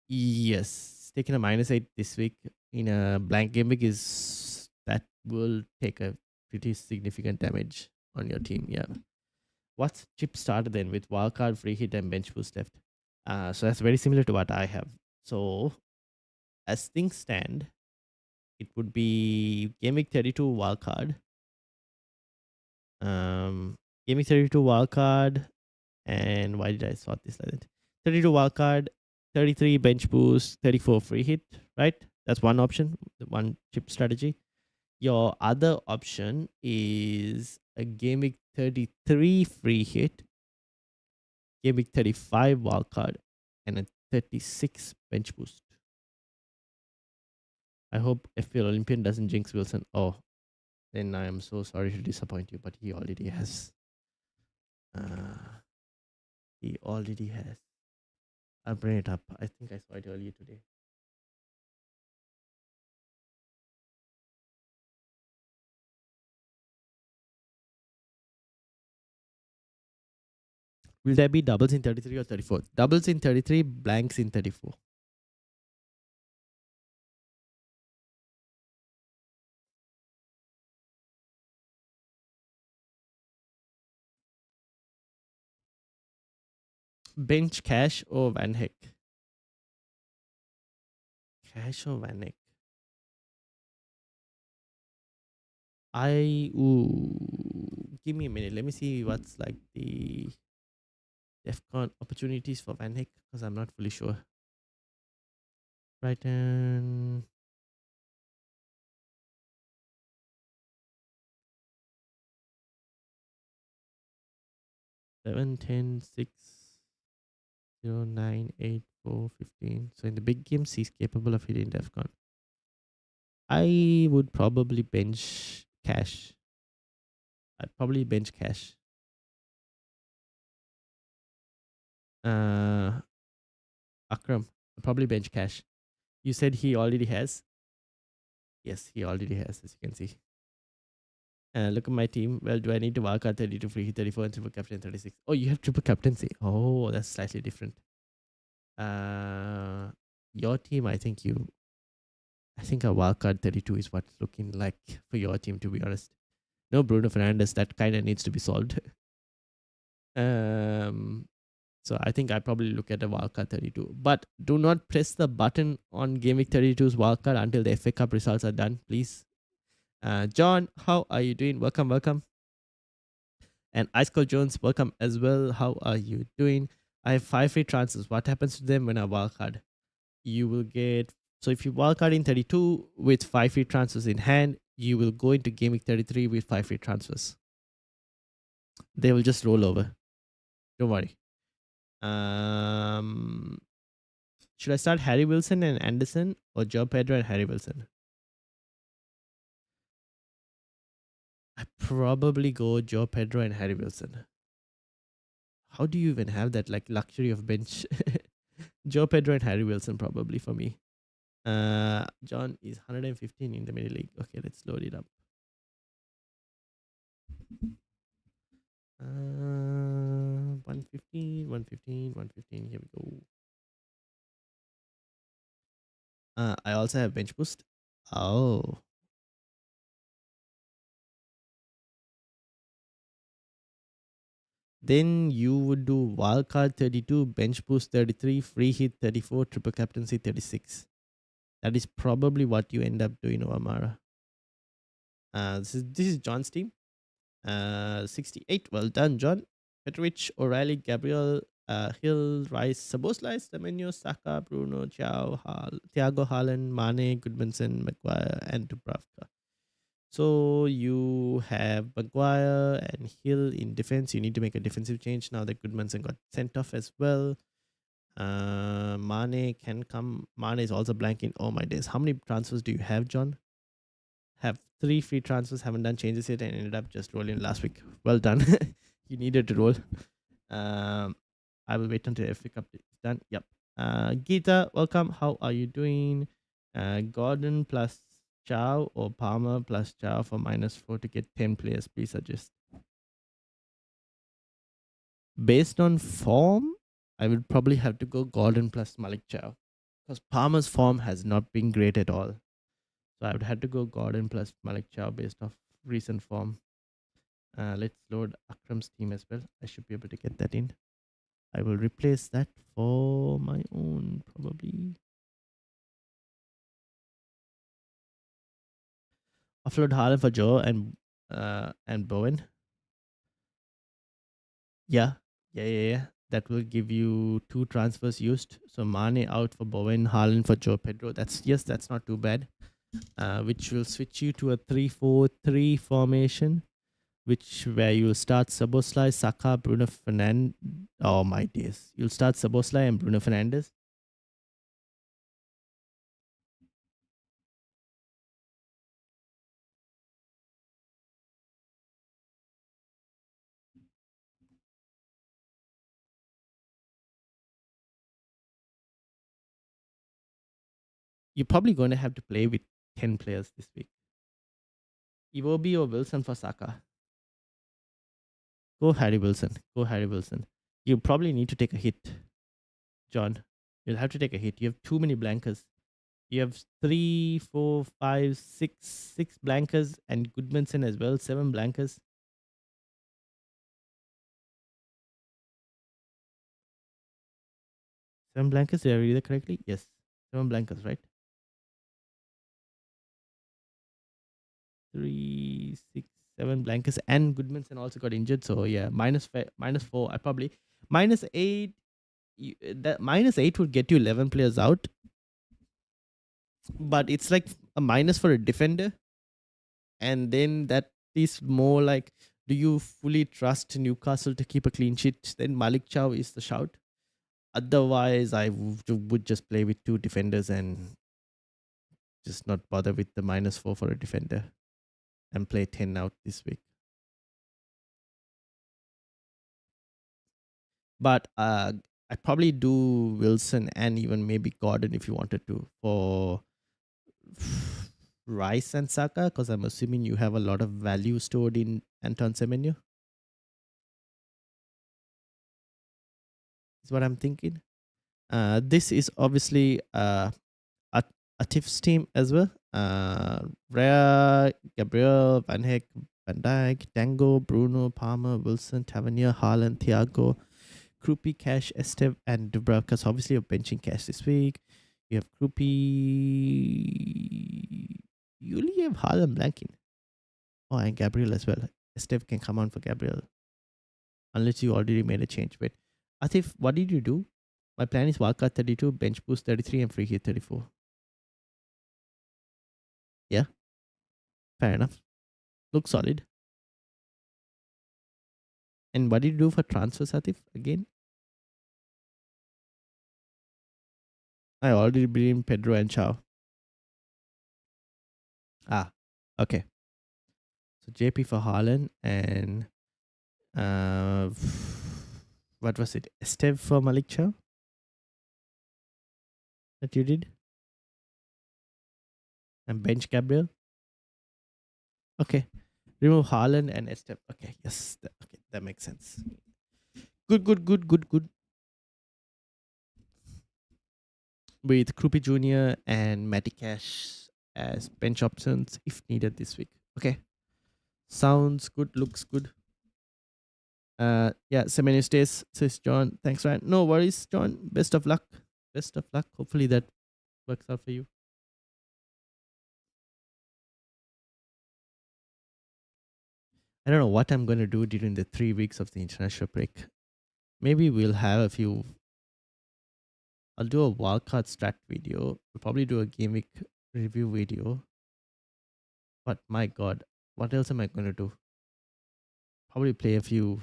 Yes, taking a -8 this week in a blank game week is that will take a pretty significant damage on your team. Yeah. What's chip starter then with wildcard, free hit, and bench boost left? So that's very similar to what I have. So as things stand, it would be game week 32 wildcard. Game week 32 wildcard. And why did I sort this like that? 32 wildcard, 33 bench boost, 34 free hit, right? That's one option, the one chip strategy. Your other option is a game week 33 free hit, game week 35 wildcard, and a 36 bench boost. I hope FPL Olympian doesn't jinx Wilson. Oh, then I am so sorry to disappoint you, but he already has. He already has. I'll bring it up. I think I saw it earlier today. Will there be doubles in 33 or 34? Doubles in 33, blanks in 34. Bench Cash or Van Heck? Cash or Van Heck? Give me a minute. Let me see what's like the DEFCON opportunities for Van Heck because I'm not fully sure. Brighton. 7, 10, 6, 0, 9, 8, 4, 15. So in the big games, he's capable of hitting DEFCON. I would probably bench Cash. I'd probably bench Cash. Akram, probably bench Cash. You said he already has. Yes, he already has, as you can see. Look at my team. Well, do I need to wildcard 32 free hit 34 and triple captain 36? Oh, you have triple captaincy. Oh, that's slightly different. Your team, I think a wildcard 32 is what's looking like for your team, to be honest. No Bruno Fernandes, that kind of needs to be solved. So I think I probably look at a wildcard 32. But do not press the button on Game Week 32's wildcard until the FA Cup results are done, please. John, how are you doing? Welcome, welcome. And Ice Cold Jones, welcome as well. How are you doing? I have 5 free transfers. What happens to them when I wildcard? You will get, so if you wildcard in 32 with 5 free transfers in hand, you will go into Game Week 33 with 5 free transfers. They will just roll over. Don't worry. Should I start Harry Wilson and Anderson or Joe Pedro and Harry Wilson? I probably go Joe Pedro and Harry Wilson. How do you even have that like luxury of bench? Joe Pedro and Harry Wilson probably for me. John is 115 in the middle league. Okay, let's load it up. 115, 115, 115. Here we go. I also have bench boost. Oh, then you would do wildcard 32, bench boost 33, free hit 34, triple captaincy 36. That is probably what you end up doing, Amara. This is John's team. 68. Well done, John. Petrovic, O'Reilly, Gabriel, Hill, Rice, Saboslai, Semenyo, Saka, Bruno, Thiago Haaland, Mane, Goodmanson, Maguire, and Dubravka. So you have Maguire and Hill in defense. You need to make a defensive change now that Goodmanson got sent off as well. Mane can come. Mane is also blanking. Oh my days. How many transfers do you have, John? Have 3 free transfers, haven't done changes yet, and ended up just rolling last week. Well done. You needed to roll. I will wait until FA Cup is done. Yep. Geeta, welcome. How are you doing? Gordon plus Chow or Palmer plus Chow for -4 to get 10 players, please suggest. Based on form, I would probably have to go Gordon plus Malik Chow because Palmer's form has not been great at all. So I would have to go Gordon plus Malik Chow based off recent form. Let's load Akram's team as well. I should be able to get that in. I will replace that for my own probably. Offload Haaland for Joe and Bowen. Yeah. That will give you 2 transfers used. So Mane out for Bowen, Haaland for Joe Pedro. That's not too bad. Which will switch you to a 3-4-3 formation, where you'll start Saboslai, Saka, Bruno Fernandes. Oh my days. You'll start Saboslai and Bruno Fernandes. You're probably going to have to play with 10 players this week. Iwobi or Wilson for Saka. Go Harry Wilson. You probably need to take a hit, John. You'll have to take a hit. You have too many blankers. You have 3, 4, 5, 6 blankers and Goodmanson as well. 7 blankers. 7 blankers. Did I read that correctly? Yes. 7 blankers, right? 3, 6, 7 blankers, and Goodmanson also got injured. So yeah, -4. I probably -8. That -8 would get you 11 players out, but it's like a minus for a defender, and then that is more like, do you fully trust Newcastle to keep a clean sheet? Then Malik Chow is the shout. Otherwise, I would just play with 2 defenders and just not bother with the -4 for a defender and play 10 out this week. But I probably do Wilson and even maybe Gordon if you wanted to for Rice and Saka, because I'm assuming you have a lot of value stored in Anton Semenyo. Is what I'm thinking. This is obviously Atif's team as well. Rhea, Gabriel, Van Heck, Van Dijk, Dango, Bruno, Palmer, Wilson, Tavernier, Haaland, Thiago, Krupi, Cash, Esteve, and Dubravka. So obviously you're benching Cash this week. You have Krupi. You only have Haaland blanking. Oh, and Gabriel as well. Esteve can come on for Gabriel. Unless you already made a change. Wait. Atif, what did you do? My plan is wildcard 32, bench boost 33, and free hit 34. Yeah, fair enough. Looks solid. And what did you do for transfers, Atif, again? I already bring Pedro and Chow. Ah, okay. So JP for Haaland and what was it? Esteve for Malik Chow that you did? And bench Gabriel. Okay. Remove Haaland and Estep. Okay, yes. Okay, that makes sense. Good, good, good, good, good. With Krupi Jr. and Matty Cash as bench options if needed this week. Okay. Sounds good, looks good. Yeah, Semenyo stays, says John. Thanks, Ryan. No worries, John. Best of luck. Best of luck. Hopefully that works out for you. I don't know what I'm going to do during the 3 weeks of the international break. Maybe we'll have a few. I'll do a wildcard strat video. We'll probably do a game week review video. But my God, what else am I going to do? Probably play a few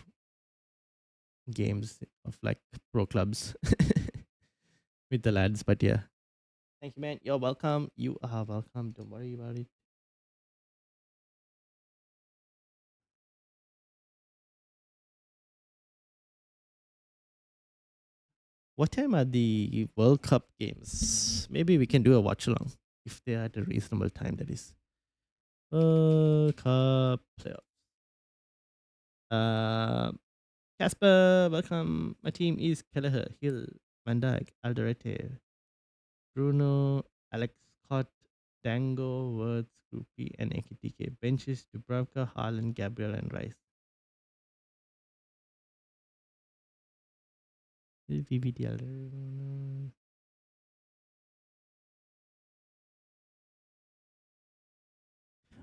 games of like pro clubs with the lads. But yeah. Thank you, man. You're welcome. You are welcome. Don't worry about it. What time are the World Cup games? Maybe we can do a watch along if they are at a reasonable time. That is World Cup playoff. Casper, welcome. My team is Kelleher, Hill, Van Dijk, Alderete, Bruno, Alex Scott, Dango, Words, Groupie, and Ekitike. Benches Dubravka, Haaland, Gabriel, and Rice.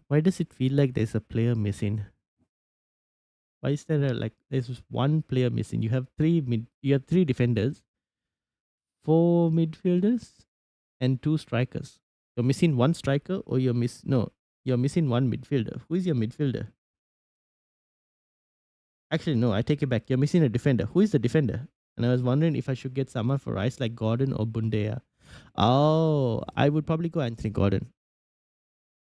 Why does it feel like there's a player missing? Why is there there's just one player missing? You have three defenders, four midfielders, and two strikers. You're missing one striker, or you're missing one midfielder. Who is your midfielder? Actually, no, I take it back. You're missing a defender. Who is the defender? And I was wondering if I should get someone for Rice like Gordon or Bundea. Oh, I would probably go Anthony Gordon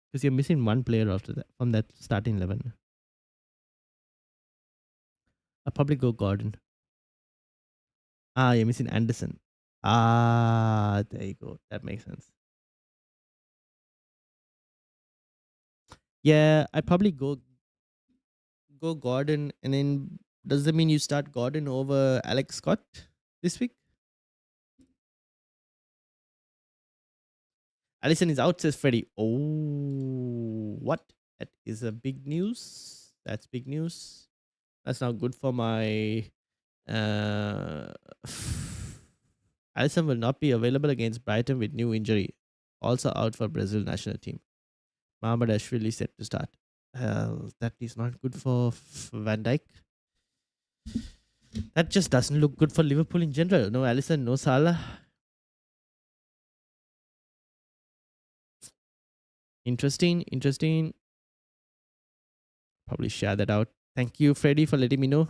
because you're missing one player after that from that starting 11. I'll probably go Gordon. Ah, you're missing Anderson. Ah, there you go. That makes sense. Yeah, I probably go Gordon, and then does that mean you start Gordon over Alex Scott this week? Allison is out, says Freddie. Oh, what? That is a big news. That's big news. That's not good for my. Uh, Allison will not be available against Brighton with new injury. Also out for Brazil national team. Mohamed Ashwili set to start. That is not good for Van Dijk. That just doesn't look good for Liverpool in general. No Allison, no Salah. Interesting. Probably share that out. Thank you, Freddie, for letting me know.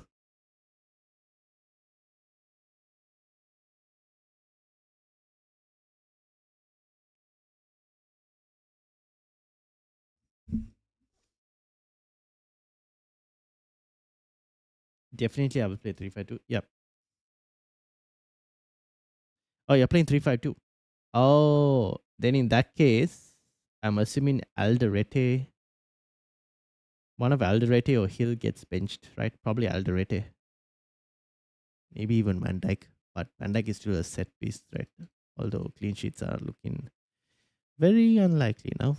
Definitely, I will play 3-5-2. Yep. Oh, you're playing 3-5-2. Oh, then in that case, I'm assuming Alderete, one of Alderete or Hill gets benched, right? Probably Alderete. Maybe even Van Dijk. But Van Dijk is still a set piece threat. Although clean sheets are looking very unlikely now.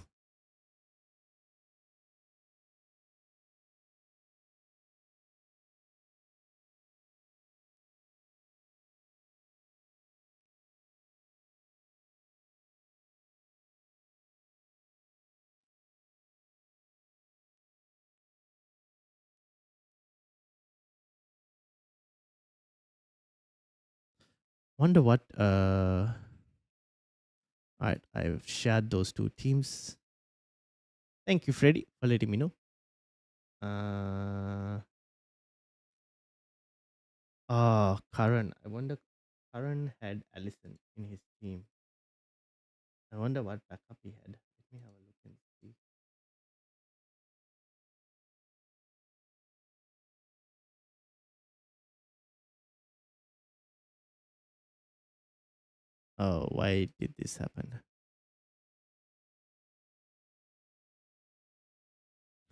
Wonder what alright, I've shared those two teams. Thank you, Freddy, for letting me know. Karan. I wonder Karan had Allison in his team. I wonder what backup he had. Let me have a look and see. Oh, why did this happen?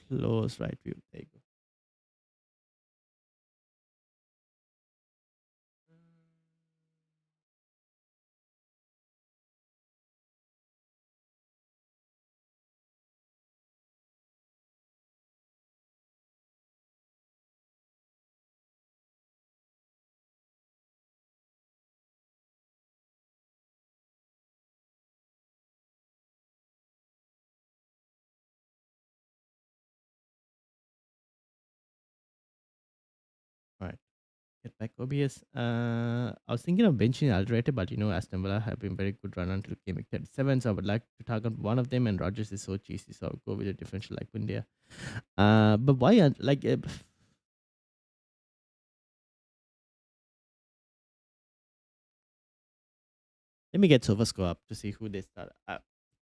close right view. There you go. All right. Get back OBS. I was thinking of benching Alderete, but Aston Villa have been very good run until game week 37, so I would like to target one of them, and Rogers is so cheesy, so I'll go with a differential like Bundia. But why aren't let me get SofaScore up to see who they start.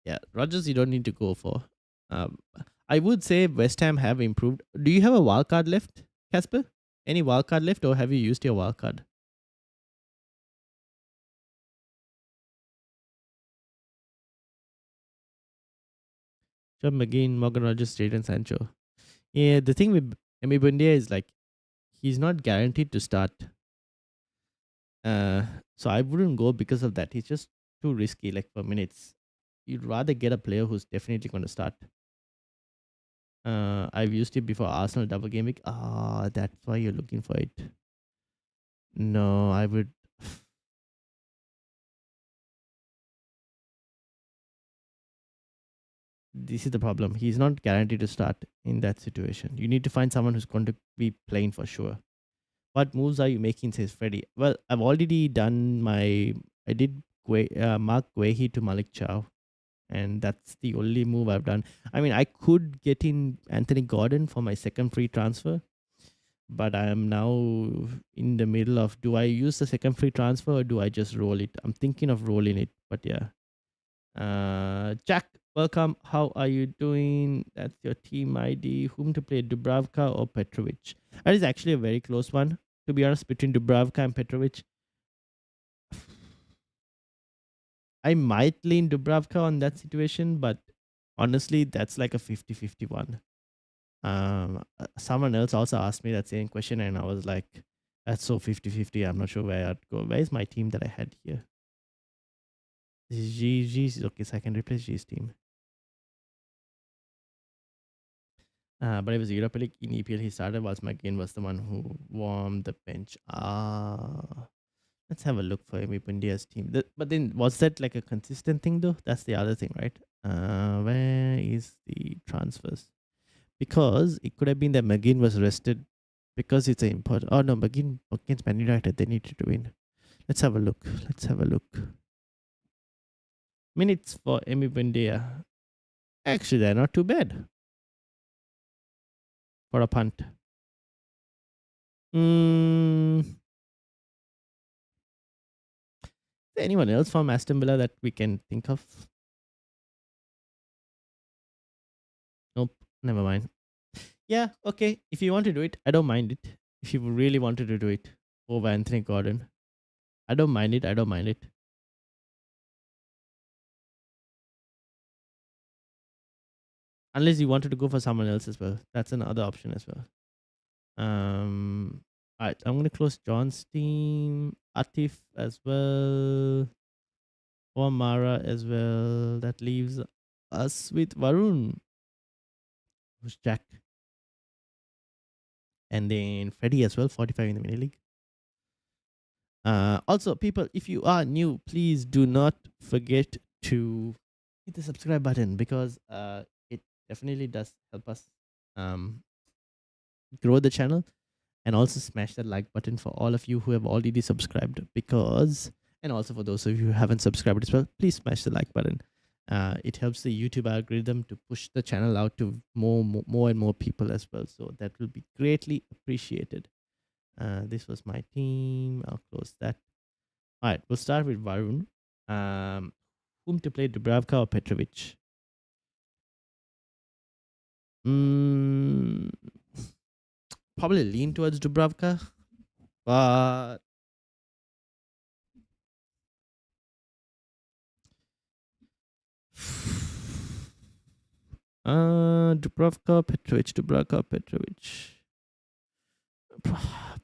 Yeah, Rogers, you don't need to go for. Um, I would say West Ham have improved. Do you have a wild card left, Casper? Any wild card left, or have you used your wild card? John McGinn, Morgan Rogers, Jadon Sancho. Yeah, the thing with Emi Bundia is like he's not guaranteed to start. Uh, so I wouldn't go because of that. He's just too risky. Like for minutes, you'd rather get a player who's definitely going to start. I've used it before Arsenal double game week. Ah, that's why you're looking for it. No, I would. This is the problem. He's not guaranteed to start in that situation. You need to find someone who's going to be playing for sure. What moves are you making, says Freddy? Well, I've already done my. I did Mark Guehi to Malik Chow, and that's the only move I've done. I mean, I could get in Anthony Gordon for my second free transfer, but I am now in the middle of do I use the second free transfer or do I just roll it? I'm thinking of rolling it, but yeah. Jack, welcome. How are you doing? That's your team ID. Whom to play, Dubravka or Petrovic? That is actually a very close one, to be honest, between Dubravka and Petrovic. I might lean Dubravka on that situation, but honestly, that's like a 50-50 one. Someone else also asked me that same question, and I was like, that's so 50-50. I'm not sure where I'd go. Where's my team that I had here? G's okay, so I can replace G's team. But it was Europa League in EPL. He started whilst McGinn was the one who warmed the bench. Let's have a look for Emi Bundia's team. But then, was that like a consistent thing though? That's the other thing, right? Where is the transfers? Because it could have been that McGinn was rested because it's an important. Oh no, McGinn against Man United, they needed to win. Let's have a look. Let's have a look. Minutes for Emi Bundia. Actually, they're not too bad for a punt. Mm, anyone else from Aston Villa that we can think of? Nope. Never mind. Yeah, okay. If you want to do it, I don't mind it. If you really wanted to do it over Anthony Gordon, I don't mind it. I don't mind it. Unless you wanted to go for someone else as well. That's another option as well. Alright, I'm gonna close John's team, Atif as well, or Mara as well. That leaves us with Varun, who's Jack, and then Freddy as well, 45 in the mini league. Also, people, if you are new, please do not forget to hit the subscribe button because it definitely does help us um, grow the channel, and also smash that like button for all of you who have already subscribed because, and also for those of you who haven't subscribed as well, please smash the like button. It helps the YouTube algorithm to push the channel out to more and more people as well. So that will be greatly appreciated. This was my team. I'll close that. All right, we'll start with Varun. Whom to play, Dubravka or Petrovic? Mm, probably lean towards Dubravka, but Dubravka, Petrovic.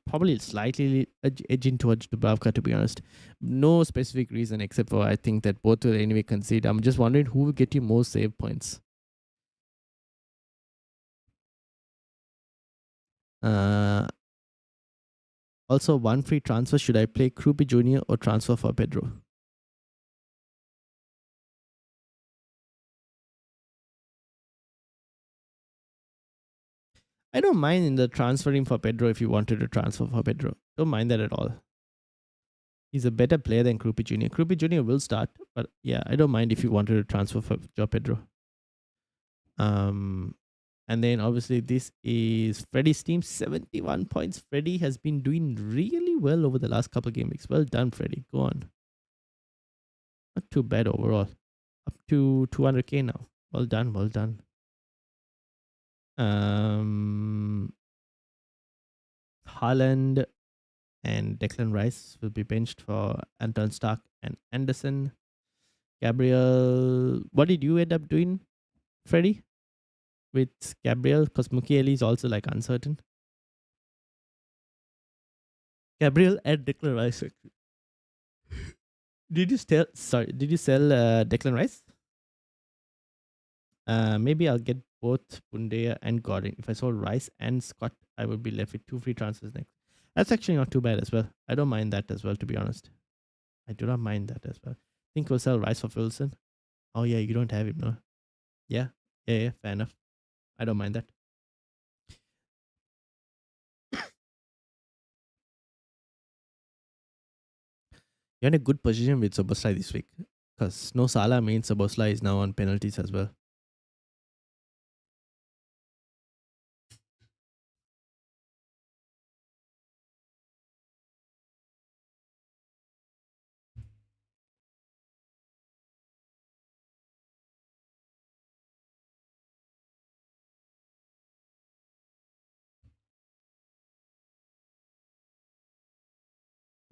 Probably slightly edging towards Dubravka, to be honest. No specific reason except for I think that both will anyway concede. I'm just wondering who will get you more save points. Uh, Also, one free transfer. Should I play Krupi Jr. or transfer for Pedro? I don't mind in the transferring for Pedro if you wanted to transfer for Pedro. Don't mind that at all. He's a better player than Krupi Jr. Krupi Jr. will start, but yeah, I don't mind if you wanted to transfer for Joe Pedro. Um, and then obviously this is Freddie's team, 71 points. Freddie has been doing really well over the last couple of game weeks. Well done, Freddie. Go on. Not too bad overall. Up to 200k now. Well done, well done. Haaland and Declan Rice will be benched for Anton Stark and Anderson. Gabriel, what did you end up doing, Freddie, with Gabriel? Because Mukiele is also like uncertain. Gabriel and Declan Rice. Did you sell? Sorry, did you sell Declan Rice? Maybe I'll get both Bundea and Gordon. If I sold Rice and Scott, I would be left with 2 free transfers next. That's actually not too bad as well. I don't mind that as well, to be honest. I do not mind that as well. I think we'll sell Rice for Wilson. Oh yeah, you don't have him, no? Yeah, yeah, fair enough. I don't mind that. You're in a good position with Soboslai this week because no Salah means Soboslai is now on penalties as well.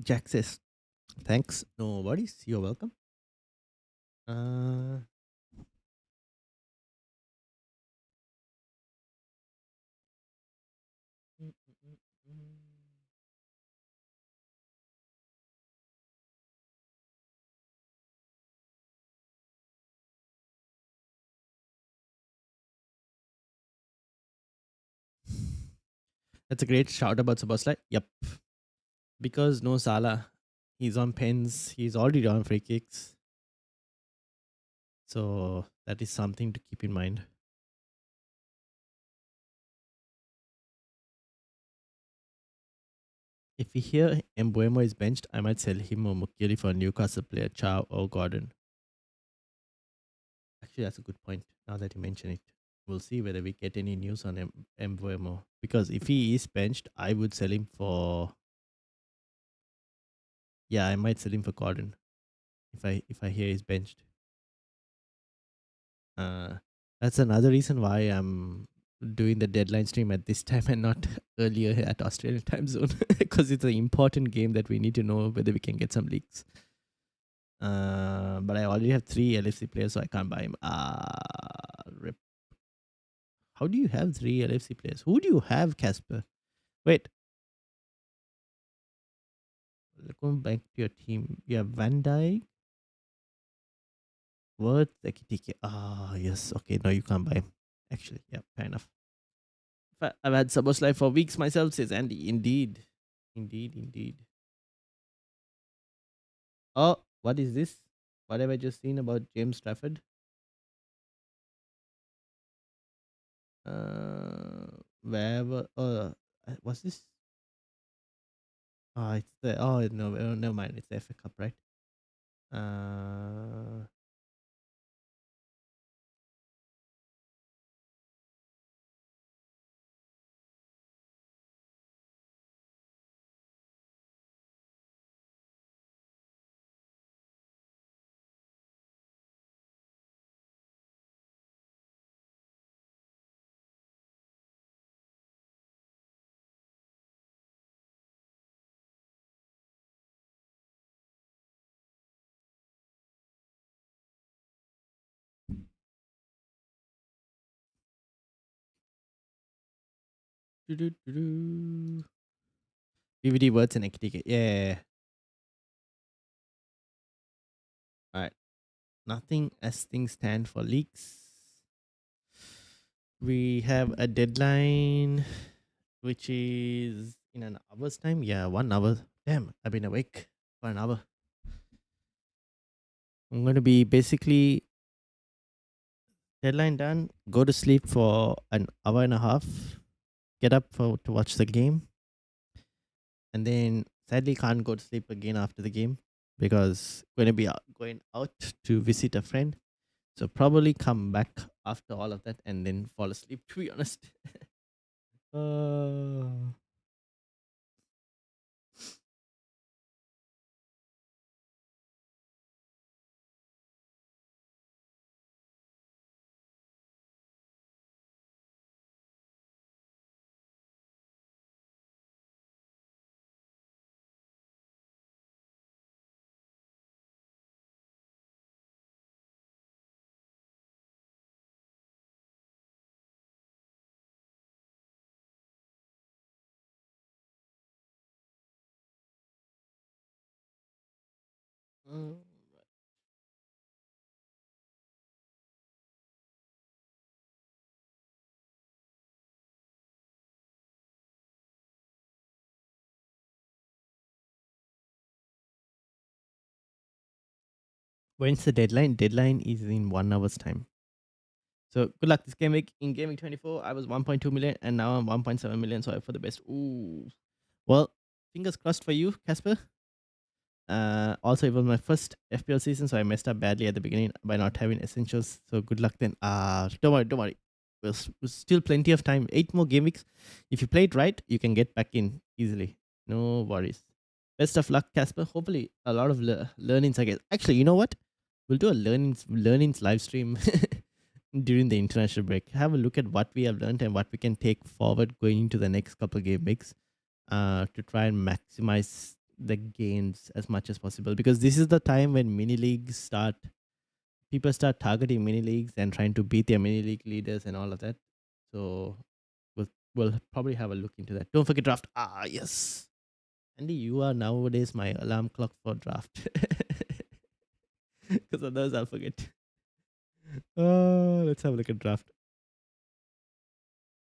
Jack says, thanks. No worries. You're welcome. Uh, That's a great shout about Soboslai. Yep. Because no Salah, he's on pens. He's already on free kicks. So that is something to keep in mind. If we hear Mbuemo is benched, I might sell him or Mukiri for a Newcastle player, Chow or Gordon. Actually, that's a good point. Now that you mention it, we'll see whether we get any news on Mbuemo. Because if he is benched, I would sell him for. Yeah, I might sell him for Gordon if I hear he's benched. That's another reason why I'm doing the deadline stream at this time and not earlier at Australian time zone because it's an important game that we need to know whether we can get some leaks. But I already have 3 LFC players, so I can't buy him. Rip. How do you have 3 LFC players? Who do you have, Casper? Wait. Going back to your team. You have Van Dijk, Worth, Ekitike. Yes. Okay, no, you can't buy him. Actually, yeah, fair enough. I've had Saboslai for weeks myself, says Andy. Indeed. Indeed. Oh, what is this? What have I just seen about James Trafford? Wherever. What's this? It's the. Oh, no, never mind. It's the FA Cup, right? Uh, Do-do-do-do. PVD words and XTK. Yeah. All right. Nothing as things stand for leaks. We have a deadline, which is in an hour's time. Yeah, 1 hour. Damn, I've been awake for an hour. I'm going to be basically deadline done, go to sleep for an hour and a half, get up to watch the game, and then sadly can't go to sleep again after the game because going to be going out to visit a friend. So probably come back after all of that and then fall asleep. To be honest. uh, mm, when's the deadline? Deadline is in 1 hour's time. So good luck this game week. In game week 24, I was 1.2 million and now I'm 1.7 million. So I hope for the best. Ooh. Well, fingers crossed for you, Casper. Also, it was my first FPL season, so I messed up badly at the beginning by not having essentials. So good luck then. Don't worry, don't worry. We're still plenty of time. 8 more game weeks. If you play it right, you can get back in easily. No worries. Best of luck, Casper. Hopefully, a lot of learnings. I guess. Actually, you know what? We'll do a learnings live stream during the international break. Have a look at what we have learned and what we can take forward going into the next couple of game weeks to try and maximize the gains as much as possible, because this is the time when mini leagues start, people start targeting mini leagues and trying to beat their mini league leaders and all of that. So we'll probably have a look into that. Don't forget draft. Yes, Andy, you are nowadays my alarm clock for draft. Because otherwise I'll forget. Let's have a look at draft.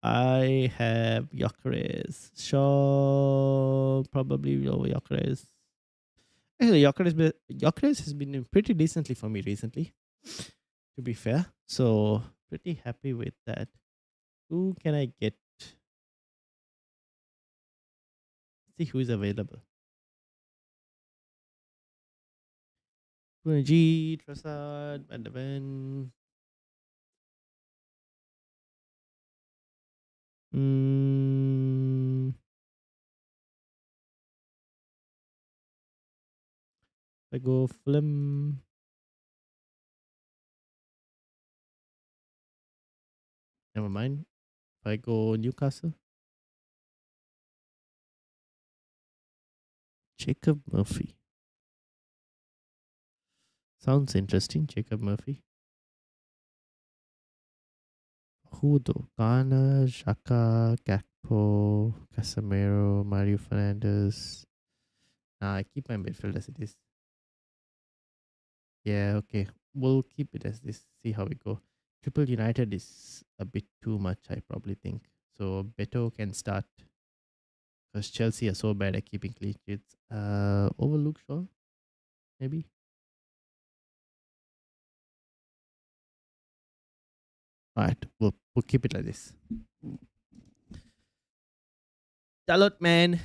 I have Yokeres. Sure, probably over Yokeres. Actually, Yokeres has been doing pretty decently for me recently, to be fair. So pretty happy with that. Who can I get? See who is available. G, Trasad, Bandavan. I go Fulham. Never mind. If I go Newcastle, Jacob Murphy. Sounds interesting, Jacob Murphy. Who though? Ghana, Xhaka, Gakpo, Casemiro, Mario Fernandez. Nah, I keep my midfield as it is. Yeah, okay. We'll keep it as this. See how we go. Triple United is a bit too much, I probably think. So Beto can start because Chelsea are so bad at keeping clean sheets. Overlook Shaw, maybe. Alright, we'll keep it like this. Dalot man.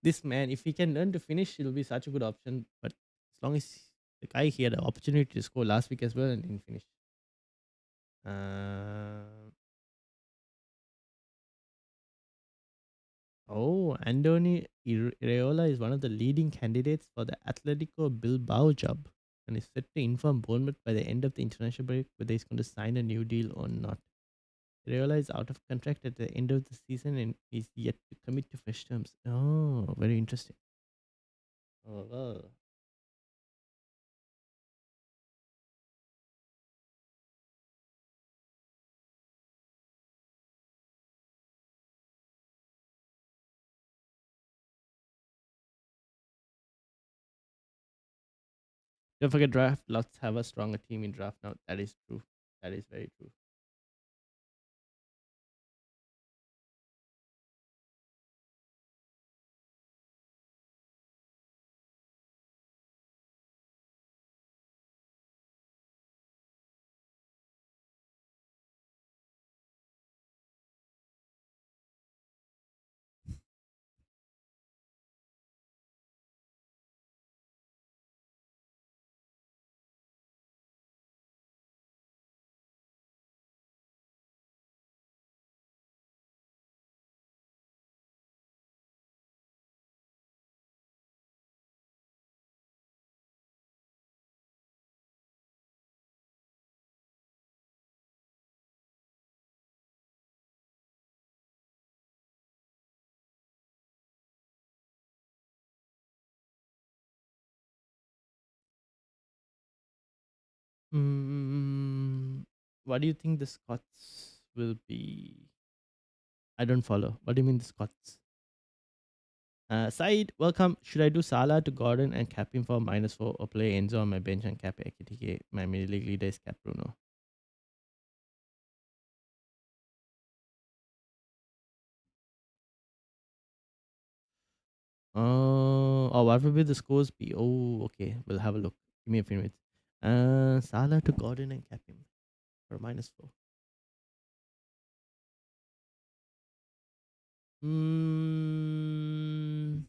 This man, if he can learn to finish, it'll be such a good option. But as long as the guy he had the opportunity to score last week as well and didn't finish. Andoni Iraola is one of the leading candidates for the Atletico Bilbao job and is set to inform Bournemouth by the end of the international break whether he's going to sign a new deal or not. Iraola is out of contract at the end of the season and is yet to commit to fresh terms. Oh, very interesting. Oh, well. Don't forget draft. Lots have a stronger team in draft now. That is true. That is very true. Mm, what do you think the Scots will be? I don't follow. What do you mean the Scots? Said, welcome. Should I do Salah to Gordon and cap him for -4 or play Enzo on my bench and cap AKTK? My mini league leader is cap Bruno. Oh, what will be the scores be? Oh, okay. We'll have a look. Give me a few minutes. Salah to Gordon and cap him for -4. Mm,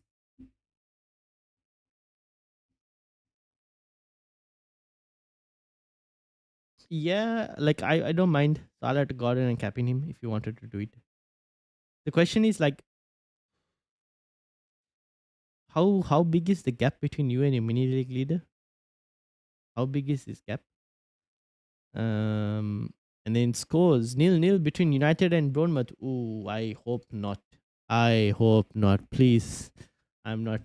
yeah, like I don't mind Salah to Gordon and capping him if you wanted to do it. The question is like how big is the gap between you and your mini league leader? How big is this gap? And then scores 0-0 between United and Bournemouth. Ooh, I hope not. I hope not. Please, I'm not.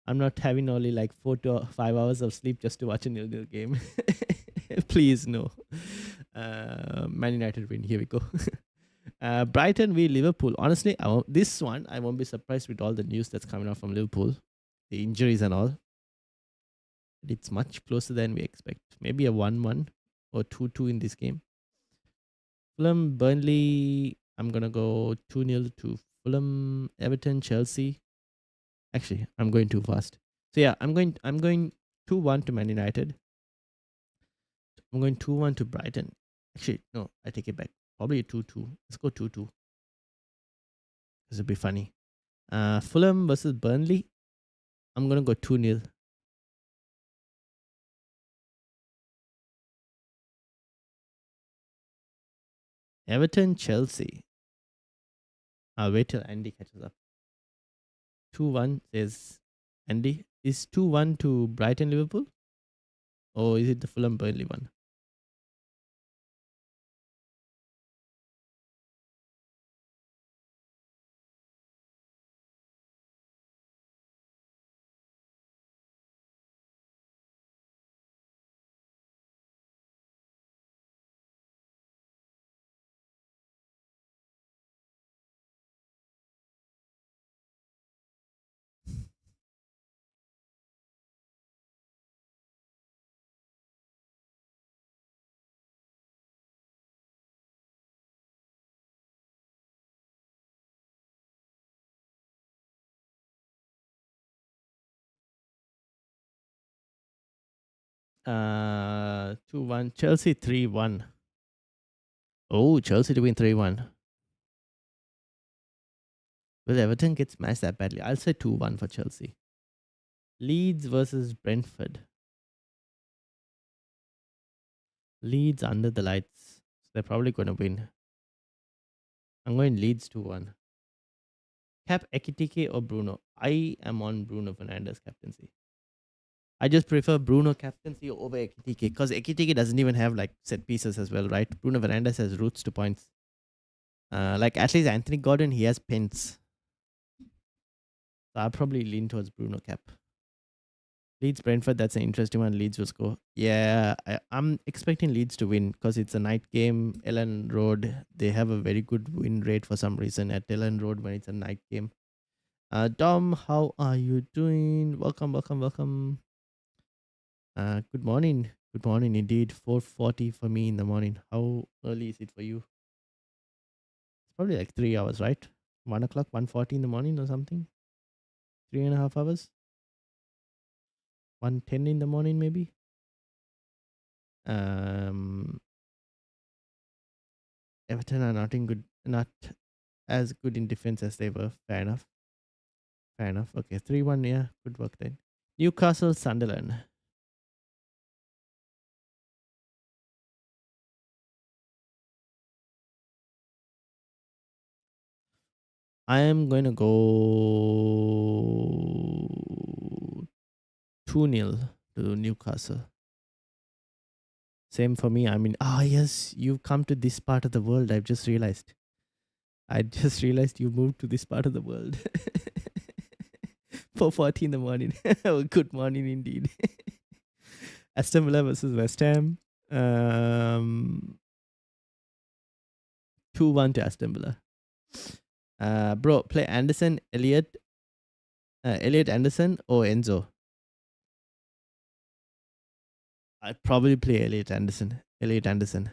I'm not having only like 4 to 5 hours of sleep just to watch a 0-0 game. Please no. Man United win. Here we go. Brighton v Liverpool. Honestly, this one I won't be surprised with all the news that's coming out from Liverpool, the injuries and all. It's much closer than we expect. Maybe a 1-1 or 2-2 in this game. Fulham, Burnley. I'm gonna go 2-0 to Fulham. Everton, Chelsea. Actually, I'm going too fast. So yeah, I'm going 2-1 to Man United. I'm going 2-1 to Brighton. Actually, no, I take it back. Probably a 2-2. Let's go 2-2. This will be funny. Fulham versus Burnley. I'm gonna go 2-0. Everton, Chelsea. I'll wait till Andy catches up. 2-1 says Andy. Is 2-1 to Brighton Liverpool? Or is it the Fulham Burnley one? Uh, 2-1. Chelsea 3-1. Oh, Chelsea to win 3-1. Will Everton get smashed that badly? I'll say 2-1 for Chelsea. Leeds versus Brentford. Leeds under the lights. So they're probably going to win. I'm going Leeds 2-1. Cap Ekitike or Bruno? I am on Bruno Fernandes captaincy. I just prefer Bruno captaincy over Ekitike because Ekitike doesn't even have like set pieces as well, right? Bruno Fernandes has roots to points. Like at least Anthony Gordon, he has pins. So I'll probably lean towards Bruno cap. Leeds Brentford, that's an interesting one. Leeds will score. Yeah, I'm expecting Leeds to win because it's a night game. Ellen Road, they have a very good win rate for some reason at Ellen Road when it's a night game. Dom, how are you doing? Welcome, welcome, welcome. Good morning. Good morning indeed. 4:40 for me in the morning. How early is it for you? It's probably like 3 hours, right? 1 o'clock, 1:40 in the morning or something. 3.5 hours. 1:10 in the morning maybe. Um, Everton are not as good in defense as they were. Fair enough. Fair enough. Okay, 3-1. Yeah, good work then. Newcastle, Sunderland. I am going to go 2-0 to Newcastle. Same for me. I mean, yes, you've come to this part of the world. I've just realized. I just realized you moved to this part of the world. 4:40 in the morning. Oh, good morning indeed. Aston Villa versus West Ham. Um, 2-1 to Aston Villa. Bro, play Anderson, Elliot Anderson or Enzo. I'd probably play Elliot Anderson. Elliot Anderson.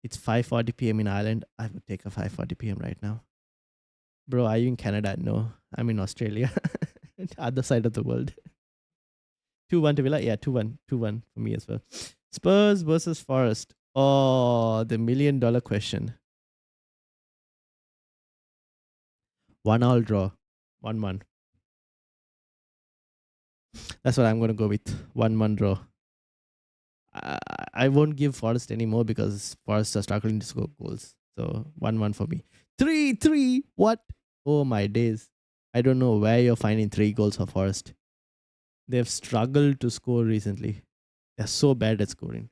It's 5:40 p.m. in Ireland. I would take a 5:40 p.m. right now. Bro, are you in Canada? No, I'm in Australia. Other side of the world. 2-1 to Villa. Yeah, 2-1. 2-1 for me as well. Spurs versus Forest. Oh, the $1,000,000 question. 1-1 draw. 1-1. That's what I'm going to go with. 1-1 draw. I, I won't give Forest anymore because Forest are struggling to score goals. So 1-1 for me. 3-3. What? Oh my days. I don't know where you're finding 3 goals for Forest. They've struggled to score recently. They're so bad at scoring.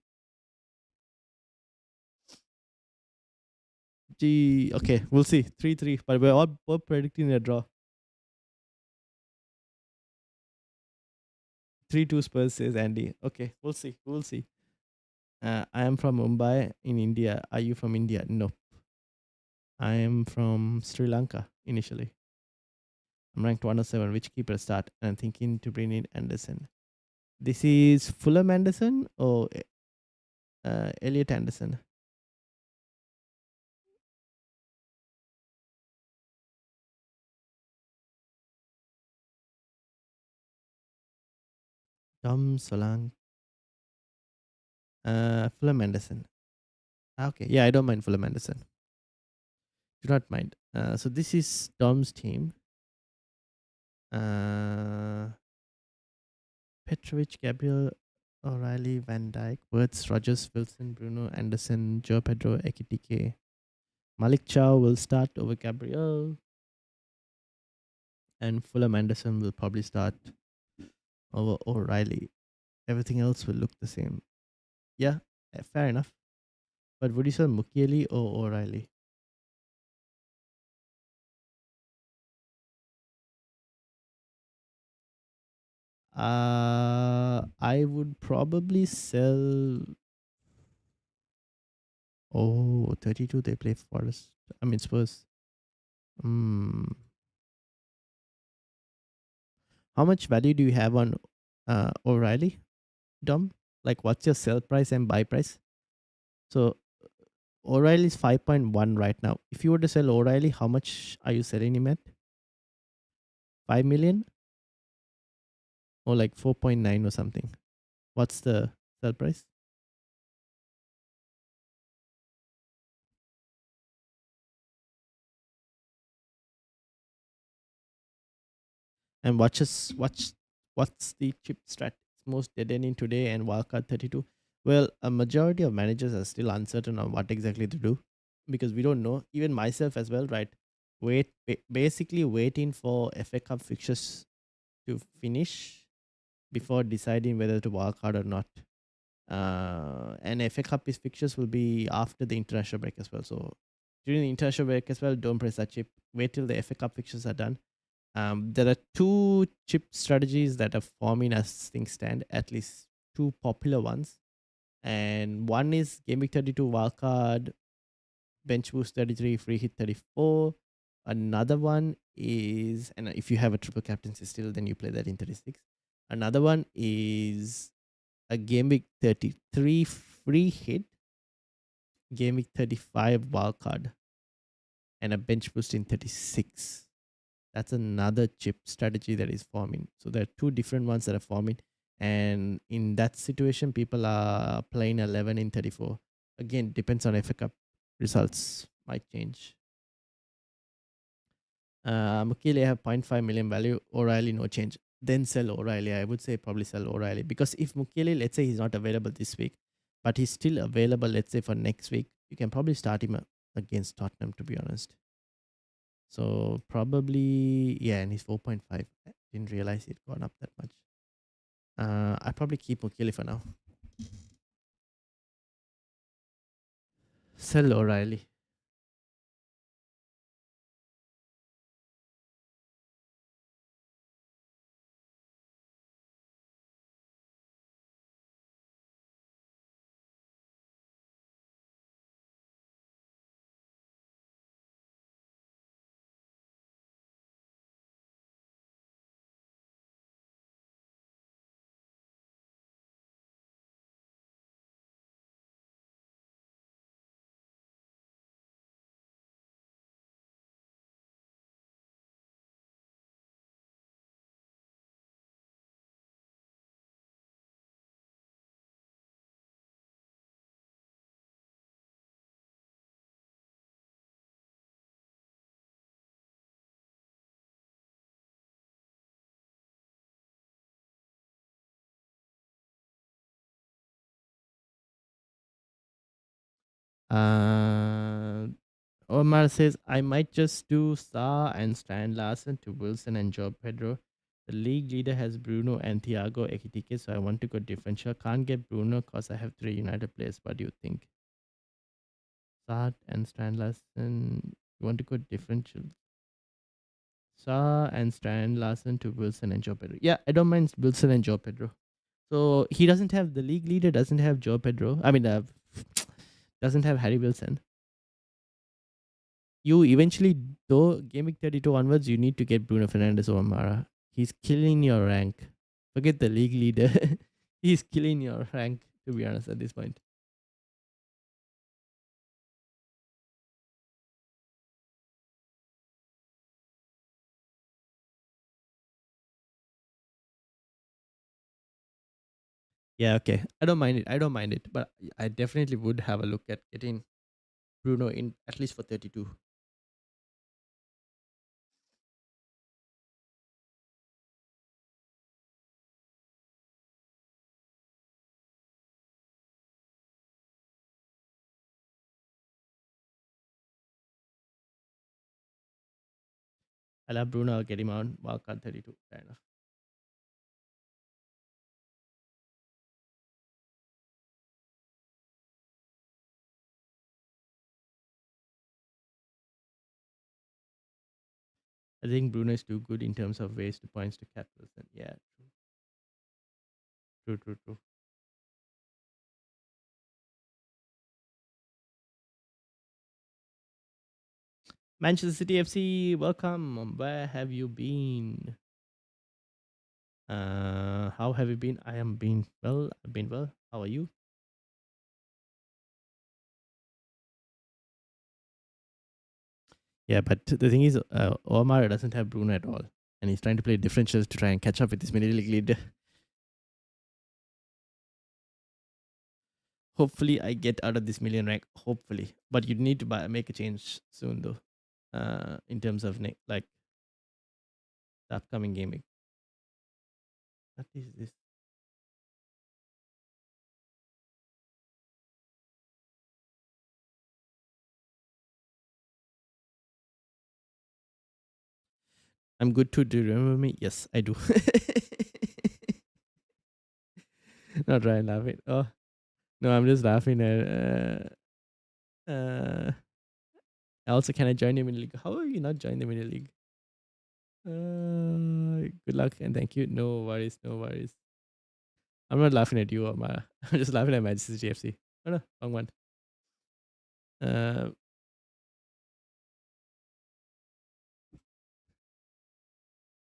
Gee, okay, we'll see. 3-3. But we're predicting a draw. 3-2 Spurs, says Andy. Okay, we'll see. We'll see. I am from Mumbai in India. Are you from India? No. I am from Sri Lanka initially. I'm ranked 107. Which keeper start? And I'm thinking to bring in Anderson. This is Fulham Anderson or Elliot Anderson? Tom Solang. Fulham Anderson. Okay, yeah, I don't mind Fulham Anderson. Do not mind. So this is Dom's team. Petrovic, Gabriel, O'Reilly, Van Dyke, Wirtz, Rogers, Wilson, Bruno, Anderson, Joe Pedro, Ekitike. Malik Chow will start over Gabriel. And Fulham Anderson will probably start over O'Reilly. Everything else will look the same. Yeah, fair enough. But would you say Mukiele or O'Reilly? I would probably sell. Oh, 32. They play Forest. I mean, Spurs. Hmm. How much value do you have on O'Reilly, Dom? Like, what's your sell price and buy price? So, O'Reilly is 5.1 right now. If you were to sell O'Reilly, how much are you selling him at? 5 million or like 4.9 or something? What's the sell price? And what's the chip strat most dead ending today and wildcard 32? Well, a majority of managers are still uncertain on what exactly to do because we don't know. Even myself as well, right? Basically waiting for FA Cup fixtures to finish before deciding whether to wildcard or not. And FA Cup fixtures will be after the international break as well. So during the international break as well, don't press that chip. Wait till the FA Cup fixtures are done. There are 2 chip strategies that are forming as things stand, at least 2 popular ones. And one is Game Week 32 wildcard, bench boost 33, free hit 34. Another one is, and if you have a triple captaincy still, then you play that in 36. Another one is a game week 33 free hit, game week 35 wildcard, and a bench boost in 36. That's another chip strategy that is forming. So there are two different ones that are forming. And in that situation, people are playing 11 in 34. Again, depends on FA Cup results, might change. Mukile have 0.5 million value. O'Reilly, no change. Then sell O'Reilly. I would say probably sell O'Reilly. Because if Mukile, let's say he's not available this week, but he's still available, let's say for next week, you can probably start him against Tottenham, to be honest. So probably, yeah, and he's 4.5. I didn't realize it gone up that much. I probably keep Mukile for now. Sell O'Reilly. Uh, Omar says, I might just do Sa and Stan Larson to Wilson and Joe Pedro. The league leader has Bruno and Thiago Ekitike, so I want to go differential. Can't get Bruno because I have 3 United players. What do you think? Sa and Stan Larson, you want to go differential? Sa and Stan Larson to Wilson and Joe Pedro. Yeah, I don't mind Wilson and Joe Pedro. So he doesn't have the league leader, doesn't have Joe Pedro. I mean, doesn't have Harry Wilson. You eventually, though, game week 32 onwards, you need to get Bruno Fernandes over Mara. He's killing your rank. Forget the league leader. He's killing your rank, to be honest, at this point. Yeah, okay. I don't mind it. I don't mind it. But I definitely would have a look at getting Bruno in at least for 32. I'll have Bruno, I'll get him on wildcard 32. Fair enough. I think Bruno is too good in terms of ways to points to capitals. And yeah, true, true, true. Manchester City FC, welcome. Where have you been? How have you been? I am been well. I've been well. How are you? Yeah, but the thing is, Omar doesn't have Bruno at all, and he's trying to play differentials to try and catch up with this mini league lead. Hopefully, I get out of this million rank. Hopefully, but you need to make a change soon, though. In terms of like the upcoming gaming. What is this? I'm good too. Do you remember me? Yes, I do. Not trying laughing. Oh no, I'm just laughing at. Also, can I join the mini league? How are you not join the mini league? Good luck and thank you. No worries, no worries. I'm not laughing at you, Omar. I'm just laughing at Manchester GFC. Oh no, wrong one. Uh,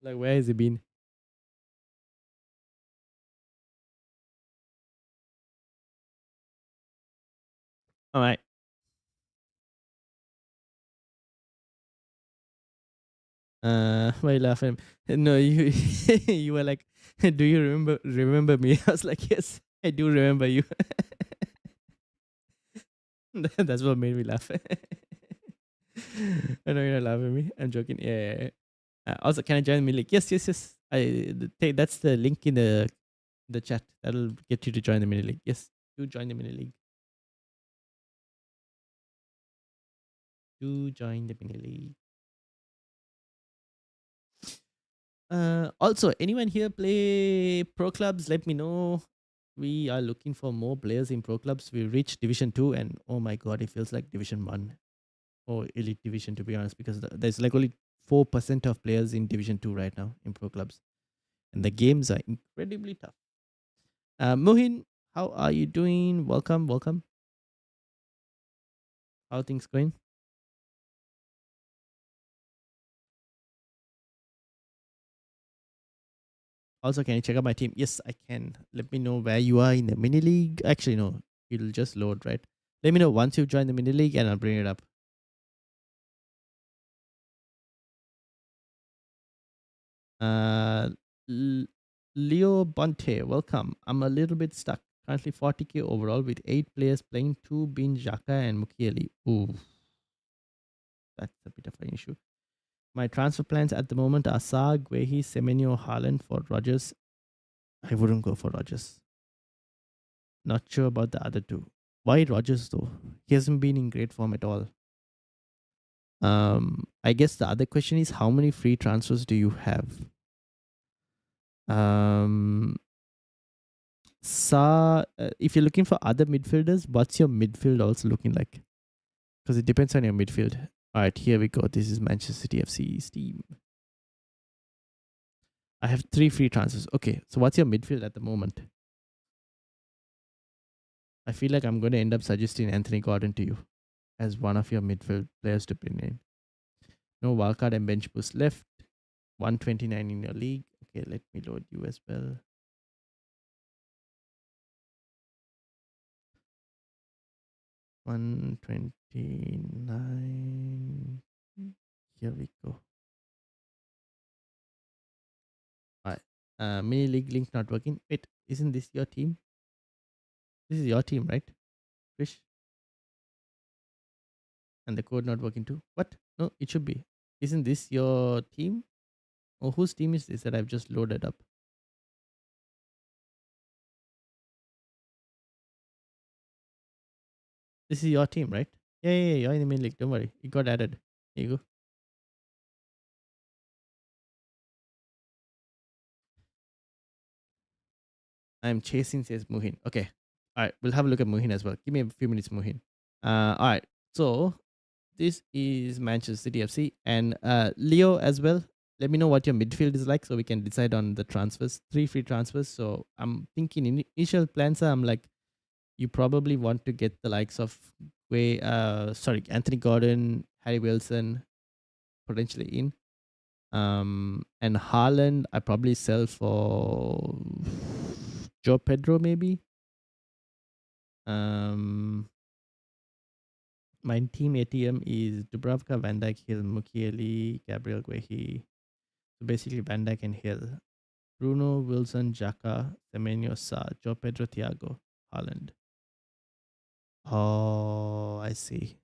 like where has he been? All right. Why you laughing? No, you you were like, do you remember me? I was like, yes, I do remember you. That's what made me laugh. I know you're not laughing at me. I'm joking. Yeah, yeah, yeah. Also, can I join the mini league? Yes, yes, yes. That's the link in the chat. That'll get you to join the mini league. Yes, do join the mini league. Do join the mini league. Also, anyone here play pro clubs? Let me know. We are looking for more players in pro clubs. We reached Division 2, and oh my god, it feels like Division 1 or Elite Division, to be honest, because there's like only 4% of players in Division 2 right now in pro clubs. And the games are incredibly tough. Mohin, how are you doing? Welcome, welcome. How are things going? Also, can you check out my team? Yes, I can. Let me know where you are in the mini league. Actually, no, it'll just load, right? Let me know once you join the mini league and I'll bring it up. Uh, L- Leo Bonte, welcome. I'm a little bit stuck. Currently 40k overall with 8 players playing 2 Bin Xhaka and Mukiele. Ooh, that's a bit of an issue. My transfer plans at the moment are Sa, Guehi, Semenyo, Haaland for Rogers. I wouldn't go for Rogers. Not sure about the other two. Why Rogers though? He hasn't been in great form at all. I guess the other question is how many free transfers do you have? Um, if you're looking for other midfielders, what's your midfield also looking like? Because it depends on your midfield. All right, here we go. This is Manchester City FC's team. I have 3 free transfers. Okay, so what's your midfield at the moment? I feel like I'm going to end up suggesting Anthony Gordon to you as one of your midfield players to bring in. No wildcard and bench boost left. 129 in your league. Okay, let me load you as well. 129. Here we go. All right. Mini league link not working. Wait, isn't this your team? This is your team, right? Krish? And the code not working too. What? No, it should be. Isn't this your team? Or whose team is this that I've just loaded up? This is your team, right? Yeah, yeah, yeah. You're in the main league. Don't worry. It got added. Here you go. I'm chasing, says Muhin. Okay. All right. We'll have a look at Muhin as well. Give me a few minutes, Muhin. All right. So this is Manchester City FC and Leo as well. Let me know what your midfield is like so we can decide on the transfers. 3 free transfers. So I'm thinking initial plans are I'm like you probably want to get the likes of Anthony Gordon, Harry Wilson potentially in. And Haaland I probably sell for Joe Pedro maybe. My team ATM is Dubravka, Van Dijk, Hill, Mukiele, Gabriel Guehi. So basically Van Dijk and Hill. Bruno, Wilson, Xhaka, Semenyo, Sa, Joe Pedro, Thiago, Haaland. Oh, I see.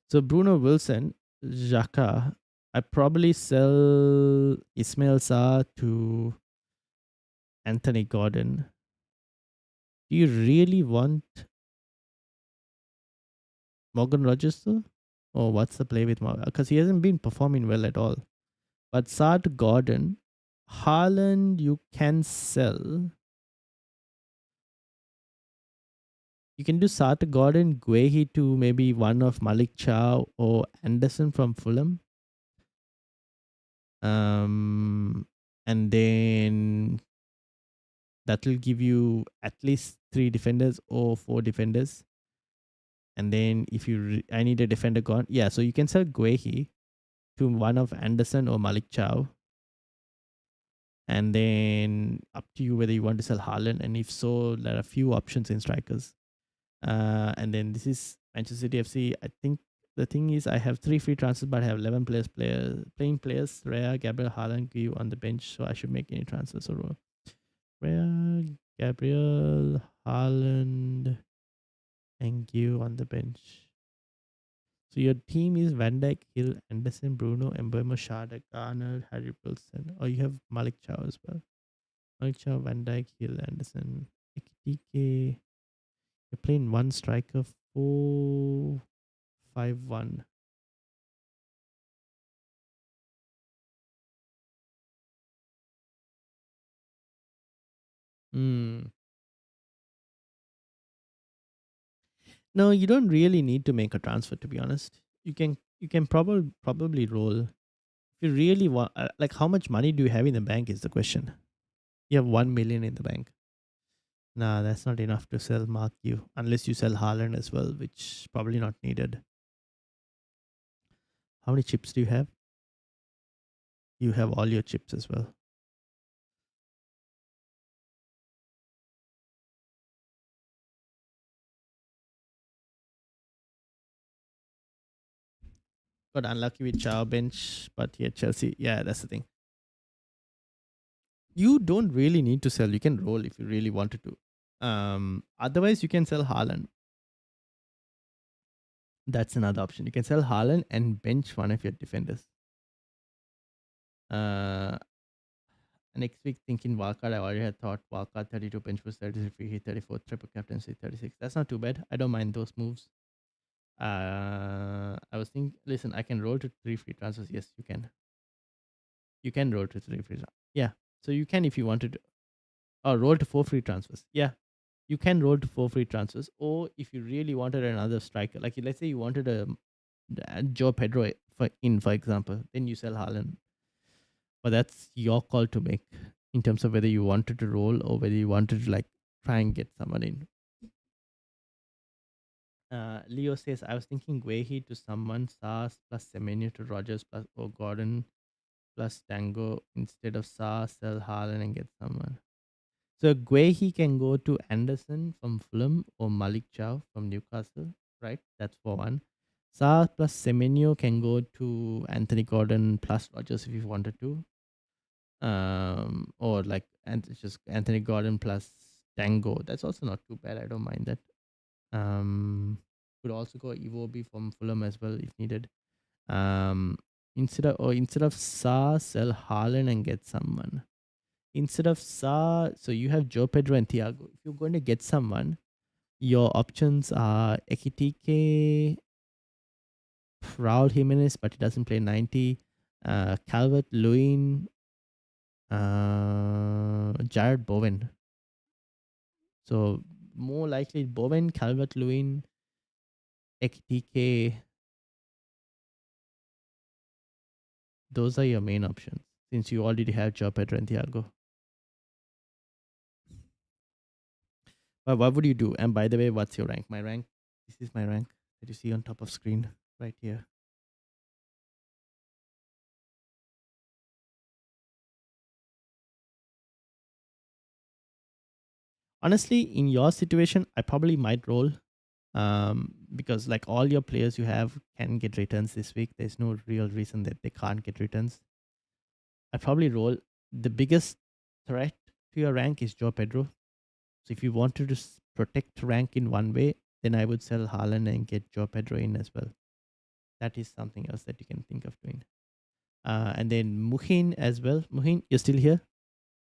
So Bruno, Wilson, Xhaka. I probably sell Ismail Sa to Anthony Gordon. Do you really want Morgan Rogers though? Or what's the play with Morgan? Because he hasn't been performing well at all. But Sard Gordon, Haaland, you can sell. You can do Sard Gordon, Guehi to maybe one of Malik Chow or Anderson from Fulham. And then that will give you at least 3 defenders or 4 defenders. And then if I need a defender gone, yeah, so you can sell Guehi to one of Anderson or Malik Chow. And then up to you whether you want to sell Haaland. And if so, there are a few options in strikers. And then this is Manchester City FC. I think the thing is I have three free transfers, but I have 11 playing players. Raya, Gabriel, Haaland, Guiu on the bench, so I should make any transfers or Raya, Gabriel, Haaland, and Guiu on the bench. So your team is Van Dijk, Hill, Anderson, Bruno, Mbeumo, Shada, Garner, Harry Wilson. Or you have Malik Chow as well. Malik Chow, Van Dijk, Hill, Anderson, Ekitike. You're playing one striker, 4-5-1. Hmm. No, you don't really need to make a transfer, to be honest. You can probably roll. If you really want, like, how much money do you have in the bank is the question. You have 1 million in the bank. Nah, that's not enough to sell Mark you, unless you sell Haaland as well, which probably not needed. How many chips do you have? You have all your chips as well. Got unlucky with Chow bench, but yeah, Chelsea. Yeah, that's the thing. You don't really need to sell. You can roll if you really wanted to. Otherwise, you can sell Haaland. That's another option. You can sell Haaland and bench one of your defenders. Uh, Next week, thinking Wildcard, I already had thought Wildcard 32, bench was 33, free hit 34, triple captaincy 36. That's not too bad. I don't mind those moves. I was thinking, listen, I can roll to three free transfers. Yes, you can. You can roll to three free. Yeah. So you can if you wanted to. Or roll to four free transfers. Yeah. You can roll to four free transfers. Or if you really wanted another striker, like let's say you wanted a Joe Pedro for example, then you sell Haaland. But that's your call to make in terms of whether you wanted to roll or whether you wanted to like try and get someone in. Leo says, I was thinking Guehi to someone, SARS plus Semenyo to Rogers plus or Gordon plus Tango instead of SARS, sell Haaland and get someone. So Guehi can go to Anderson from Fulham or Malik Chow from Newcastle, right? That's for one. SARS plus Semenyo can go to Anthony Gordon plus Rogers if you wanted to. Or like and it's just Anthony Gordon plus Tango. That's also not too bad. I don't mind that. Could also go Iwobi from Fulham as well if needed. Um, instead of Sa, sell Haaland and get someone. Instead of Sa, so you have Joe Pedro and Thiago. If you're going to get someone, your options are Ekitike, Raul Jimenez, but he doesn't play 90. Calvert Lewin, Jared Bowen. So more likely Bowen, Calvert Lewin, Ekitike. Those are your main options since you already have Joe Pedro and Thiago. But what would you do? And by the way, what's your rank? My rank, this is my rank that you see on top of screen right here. Honestly, in your situation, I probably might roll because like all your players you have can get returns this week. There's no real reason that they can't get returns. I probably roll. The biggest threat to your rank is Joe Pedro. So if you wanted to protect rank in one way, then I would sell Haaland and get Joe Pedro in as well. That is something else that you can think of doing. And then Muhin as well. Muhin, you're still here?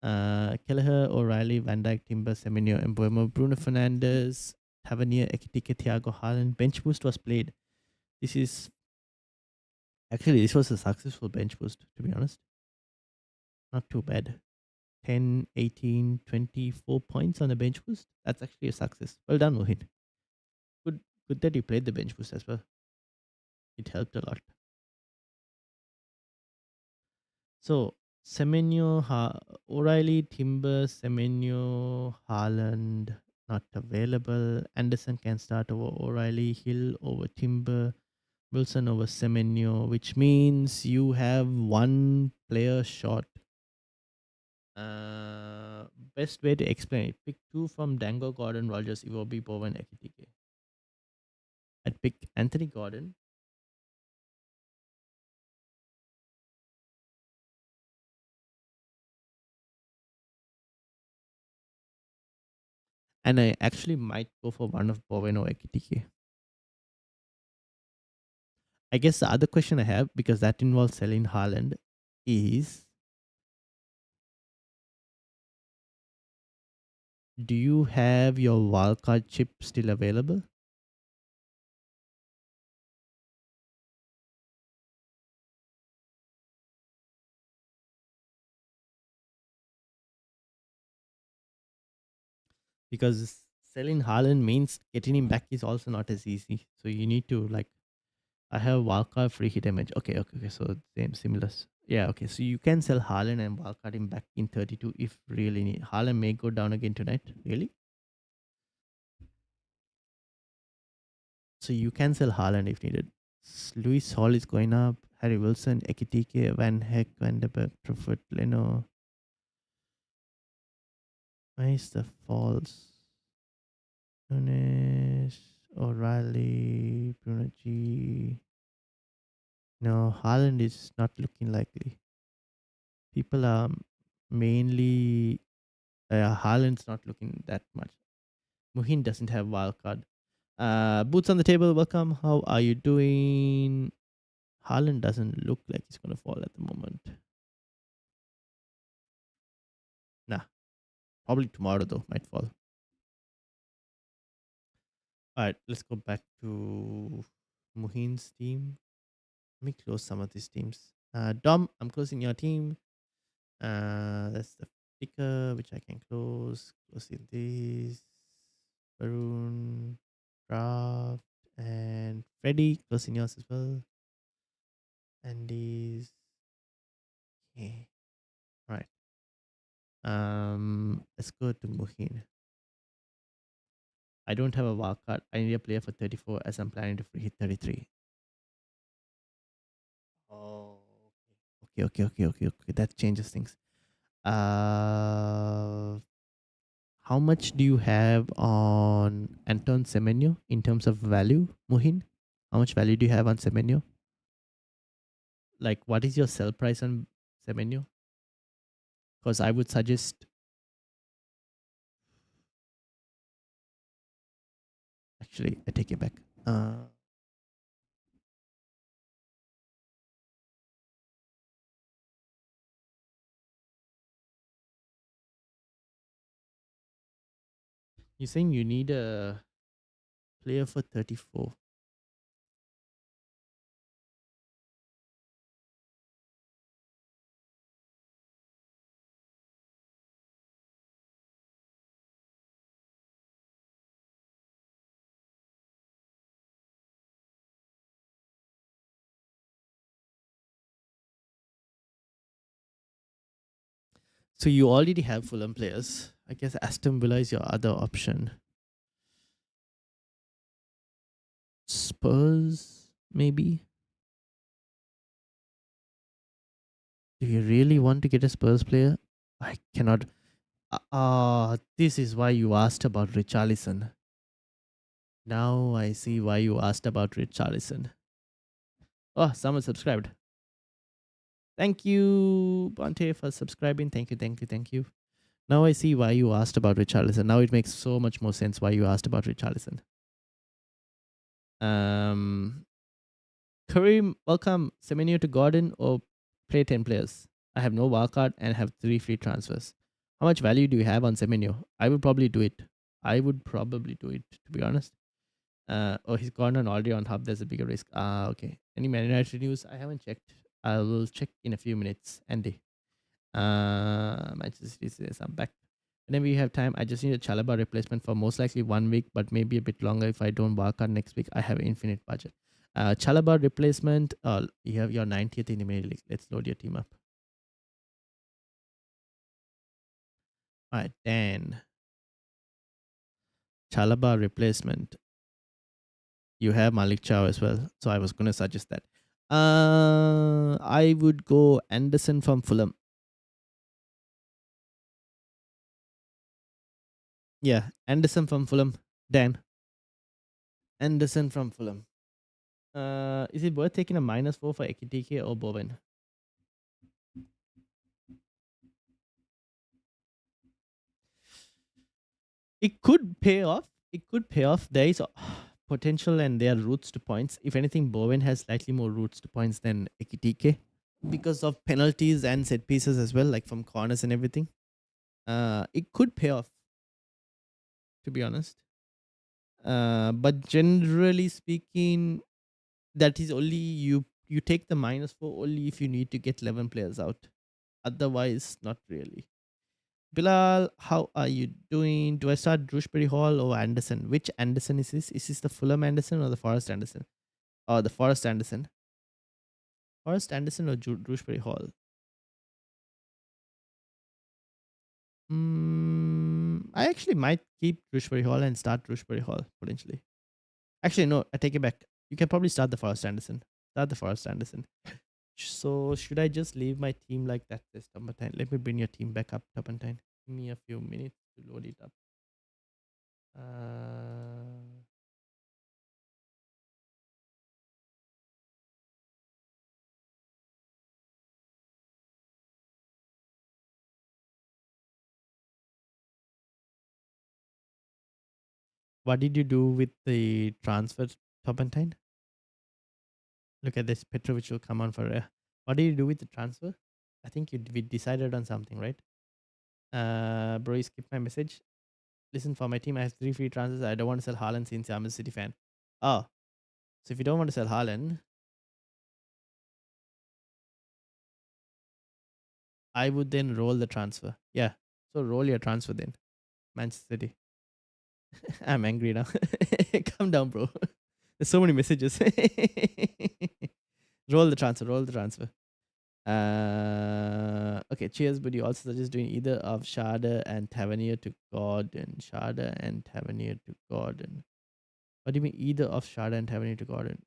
Kelleher, O'Reilly, Van Dijk, Timber, Semenyo, Mbeumo, Bruno Fernandes, Tavernier, Ekitike, Thiago, Haaland. Bench boost was played. This was a successful bench boost, to be honest. Not too bad. 10, 18, 24 points on the bench boost. That's actually a success. Well done, Muhin. Good that you played the bench boost as well. It helped a lot. So Semenyo, O'Reilly, Timber, Semenyo, Haaland not available. Anderson can start over O'Reilly, Hill over Timber, Wilson over Semenyo, which means you have one player short. Best way to explain it: pick two from Dango, Gordon, Rogers, Iwobi, Bowen, Ekitike. I'd pick Anthony Gordon. And I actually might go for one of Bowen or Ekitike. I guess the other question I have, because that involves selling Haaland, is do you have your wildcard chip still available? Because selling Haaland means getting him back is also not as easy. So you need to like, I have wildcard free hit image. Okay. So same similar. Yeah, okay. So you can sell Haaland and wildcard him back in 32 if really need. Haaland may go down again tonight. Really? So you can sell Haaland if needed. Luis Hall is going up. Harry Wilson, Ekitike, Van Heck, Van de Beek, Trafford, Leno. Why is the false? Nunes, O'Reilly, Bruno G. No, Haaland is not looking likely. People are mainly Haaland's not looking that much. Muhin doesn't have wild card. Boots on the table, welcome. How are you doing? Haaland doesn't look like he's gonna fall at the moment. Nah, probably tomorrow though, might fall. Alright, let's go back to Muhin's team. Let me close some of these teams. Dom, I'm closing your team. That's the ticker which I can close. Closing this. Barun, Draft, and Freddy. Closing yours as well. And these. Okay. Right. Let's go to Muhin. I don't have a wild card. I need a player for 34 as I'm planning to free hit 33. Oh, okay. That changes things. Uh, how much do you have on Anton Semenyo in terms of value, Muhin? How much value do you have on Semenyo? Like, what is your sell price on Semenyo? Because I would suggest, actually, I take it back. You're saying you need a player for 34. So you already have Fulham players. I guess Aston Villa is your other option. Spurs, maybe? Do you really want to get a Spurs player? I cannot. This is why you asked about Richarlison. Now I see why you asked about Richarlison. Oh, someone subscribed. Thank you, Bante, for subscribing. Thank you. Now I see why you asked about Richarlison. Now it makes so much more sense why you asked about Richarlison. Um, Kareem, welcome. Semenyo to Gordon or play 10 players. I have no wildcard and have 3 free transfers. How much value do you have on Semenyo? I would probably do it. To be honest. Oh, he's gone on already on hub. There's a bigger risk. Okay. Any Man United news? I haven't checked. I will check in a few minutes. Andy. Manchester City says I'm back. Whenever you have time, I just need a Chalaba replacement for most likely 1 week, but maybe a bit longer if I don't work on next week. I have infinite budget. Chalaba replacement. You have your 90th in the Premier League. Let's load your team up. All right, then Chalaba replacement. You have Malik Chow as well, so I was going to suggest that. I would go Anderson from Fulham. Yeah, Anderson from Fulham. Dan. Anderson from Fulham. Is it worth taking a -4 for Ekitike or Bowen? It could pay off. It could pay off. There is potential and there are routes to points. If anything, Bowen has slightly more routes to points than Ekitike because of penalties and set pieces as well, like from corners and everything. It could pay off, to be honest. But generally speaking, that is only you take the -4 only if you need to get 11 players out. Otherwise, not really. Bilal, how are you doing? Do I start Drewsbury Hall or Anderson? Which Anderson is this? Is this the Fulham Anderson or the Forest Anderson? Oh, the Forest Anderson. Forest Anderson or Drewsbury Hall? I actually might keep Drewsbury Hall and start Drewsbury Hall potentially. Actually, no, I take it back. You can probably start the Forest Anderson. Start the Forest Anderson. So should I just leave my team like that this time? Let me bring your team back up, Turpentine. Give me a few minutes to load it up. Uh, what did you do with the transfer, Turpentine? Look at this. Petrovic will come on for what did you do with the transfer? I think we decided on something, right? Bro, you skipped my message. Listen, for my team, I have 3 free transfers. I don't want to sell Haaland since I'm a City fan. Oh, so if you don't want to sell Haaland, I would then roll the transfer. Yeah. So roll your transfer then. Manchester City. I'm angry now. Calm down, bro. There's so many messages. Roll the transfer. Roll the transfer. Okay, cheers, but you also suggest doing either of Sharda and Tavernier to Gordon. Sharda and Tavernier to Gordon. What do you mean either of Sharda and Tavernier to Gordon?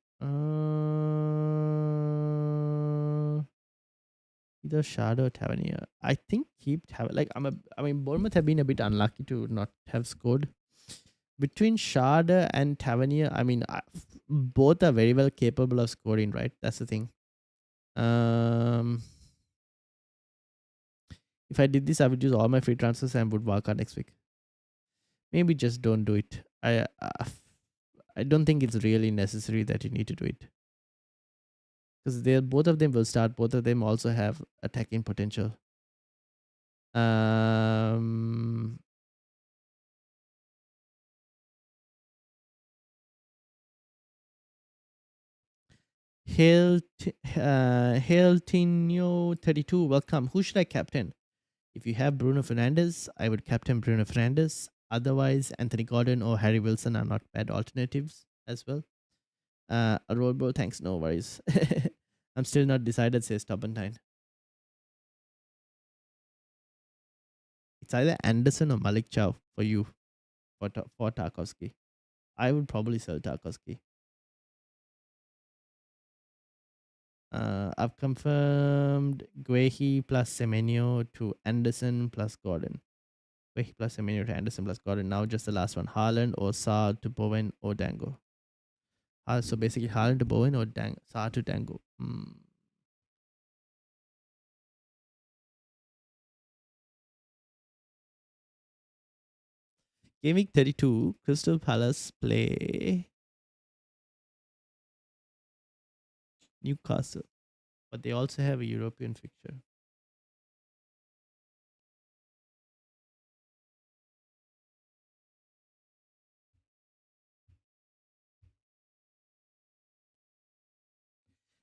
Either Sharda or Tavernier. I think keep Bournemouth have been a bit unlucky to not have scored. Between Sharda and Tavernier, both are very well capable of scoring, right? That's the thing. If I did this, I would use all my free transfers and would walk out next week. Maybe just don't do it. I don't think it's really necessary that you need to do it because they both of them will start. Both of them also have attacking potential. Hail, Hail Tino 32, welcome. Who should I captain? If you have Bruno Fernandes, I would captain Bruno Fernandes. Otherwise, Anthony Gordon or Harry Wilson are not bad alternatives as well. A roll ball, thanks, no worries. I'm still not decided, says Turpentine. It's either Anderson or Malik Chow for you, for Tarkovsky. I would probably sell Tarkovsky. I've confirmed Guehi plus Semenyo to Anderson plus Gordon. Guehi plus Semenyo to Anderson plus Gordon. Now just the last one. Haaland or Saar to Bowen or Dango. So basically Haaland to Bowen or Saar to Dango. Game week 32, Crystal Palace play Newcastle, but they also have a European fixture.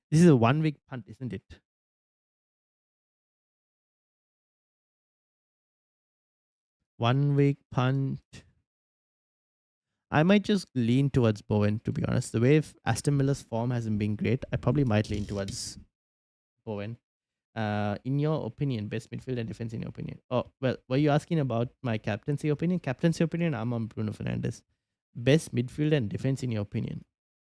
This is a 1 week punt, isn't it? One week punt. I might just lean towards Bowen, to be honest. The way Aston Villa's form hasn't been great, I probably might lean towards Bowen. In your opinion, best midfield and defense in your opinion? Oh, well, were you asking about my captaincy opinion? Captaincy opinion, I'm on Bruno Fernandes. Best midfield and defense in your opinion?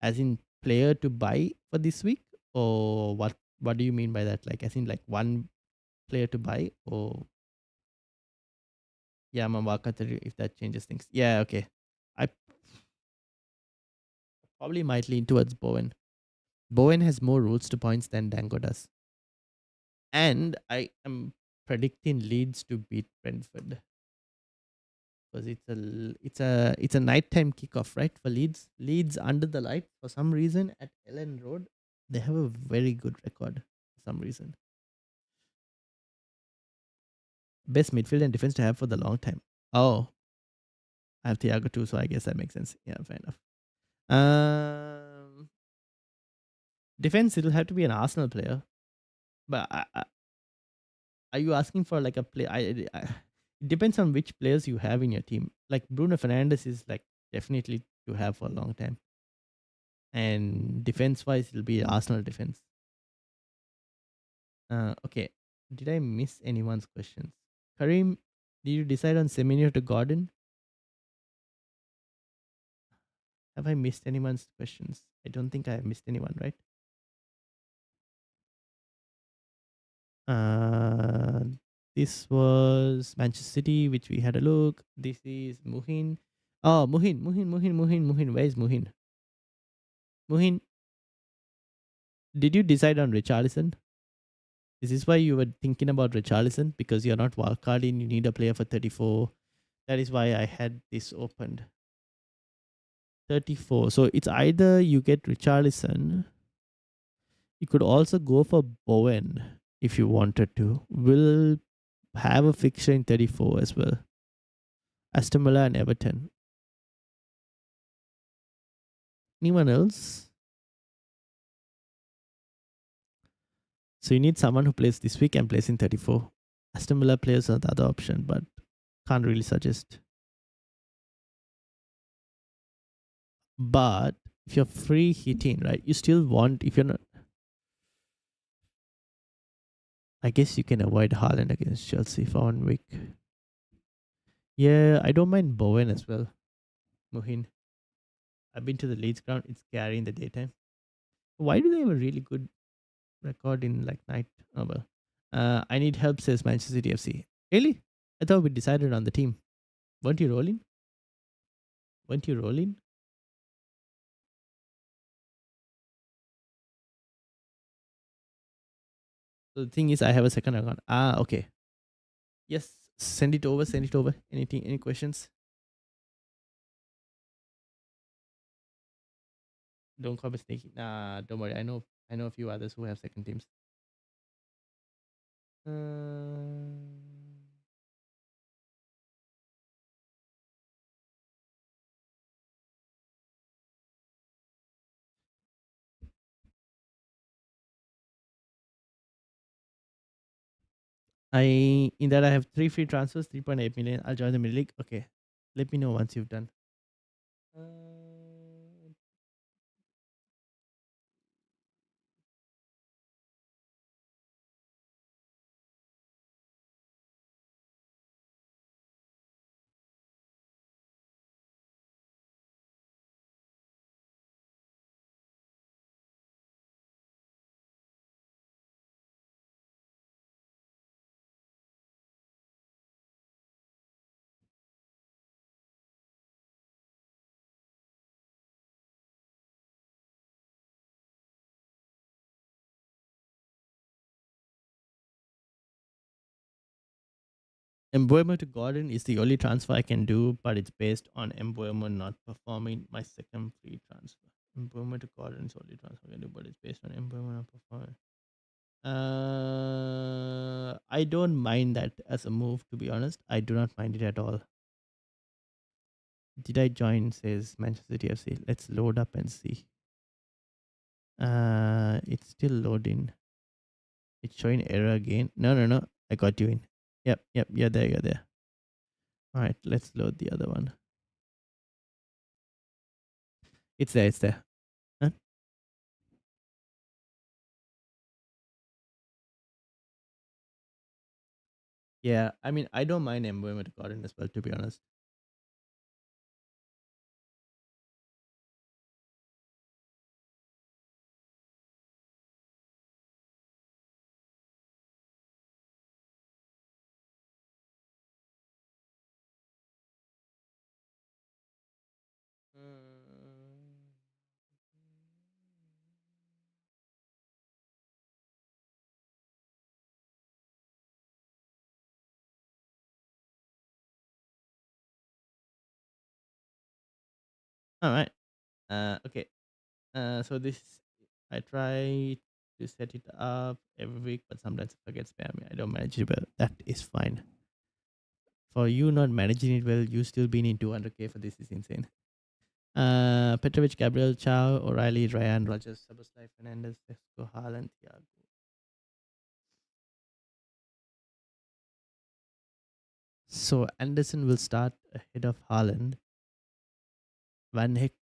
As in player to buy for this week? Or what do you mean by that? Like, as in like one player to buy? Or yeah, I'm on Wakatari if that changes things. Yeah, okay. I Probably might lean towards Bowen. Bowen has more rules to points than Dango does. And I am predicting Leeds to beat Brentford because it's a nighttime kickoff, right? For Leeds under the lights for some reason at Ellen Road. They have a very good record for some reason. Best midfield and defense to have for the long time. Oh, I have Thiago too, so I guess that makes sense. Yeah, fair enough. Defense, it'll have to be an Arsenal player. But are you asking for like a play? It depends on which players you have in your team. Like Bruno Fernandes is like definitely to have for a long time. And defense wise, it'll be Arsenal defense. Okay. Did I miss anyone's questions? Kareem, did you decide on Semenyo to Gordon? Have I missed anyone's questions? I don't think I have missed anyone, right? Uh, this was Manchester City, which we had a look. This is Muhin. Oh, Muhin. Where is Muhin? Muhin, did you decide on Richarlison? Is this why you were thinking about Richarlison? Because you're not wildcarding, you need a player for 34. That is why I had this opened. 34. So it's either you get Richarlison. You could also go for Bowen if you wanted to. We'll have a fixture in 34 as well. Aston Villa and Everton. Anyone else? So you need someone who plays this week and plays in 34. Aston Villa players are the other option, but can't really suggest. But if you're free hitting, right, you still want, if you're not, I guess you can avoid Haaland against Chelsea for 1 week. Yeah, I don't mind Bowen as well. Muhin. I've been to the Leeds ground. It's scary in the daytime. Why do they have a really good record in like night? Oh well. I need help, says Manchester City FC. Really? I thought we decided on the team. Weren't you rolling? Weren't you rolling? So the thing is, I have a second account. Ah, okay. Yes, send it over. Send it over. Anything? Any questions? Don't call me sneaky. Nah, don't worry. I know a few others who have second teams. In that I have 3 free transfers, 3.8 million. I'll join the mid league. Okay, let me know once you've done. Embuemo to Gordon is the only transfer I can do, but it's based on Embuemo not performing my second free transfer. Embuemo to Gordon is the only transfer I can do, but it's based on Embuemo not performing. I don't mind that as a move, to be honest. I do not mind it at all. Did I join? Says Manchester City FC. Let's load up and see. It's still loading. It's showing error again. No. I got you in. Yep. You're there. All right, let's load the other one. It's there. Huh? Yeah, I mean, I don't mind Emblem Garden as well, to be honest. All right. Okay. So this I try to set it up every week, but sometimes I forget spam. I don't manage it well. That is fine. For you not managing it well, you still being in 200k for this is insane. Petrovic, Gabriel, Chow, O'Reilly, Ryan, Rogers, Saboslai, Fernandez, Esco, Haaland, Thiago. So Anderson will start ahead of Haaland. Van Heck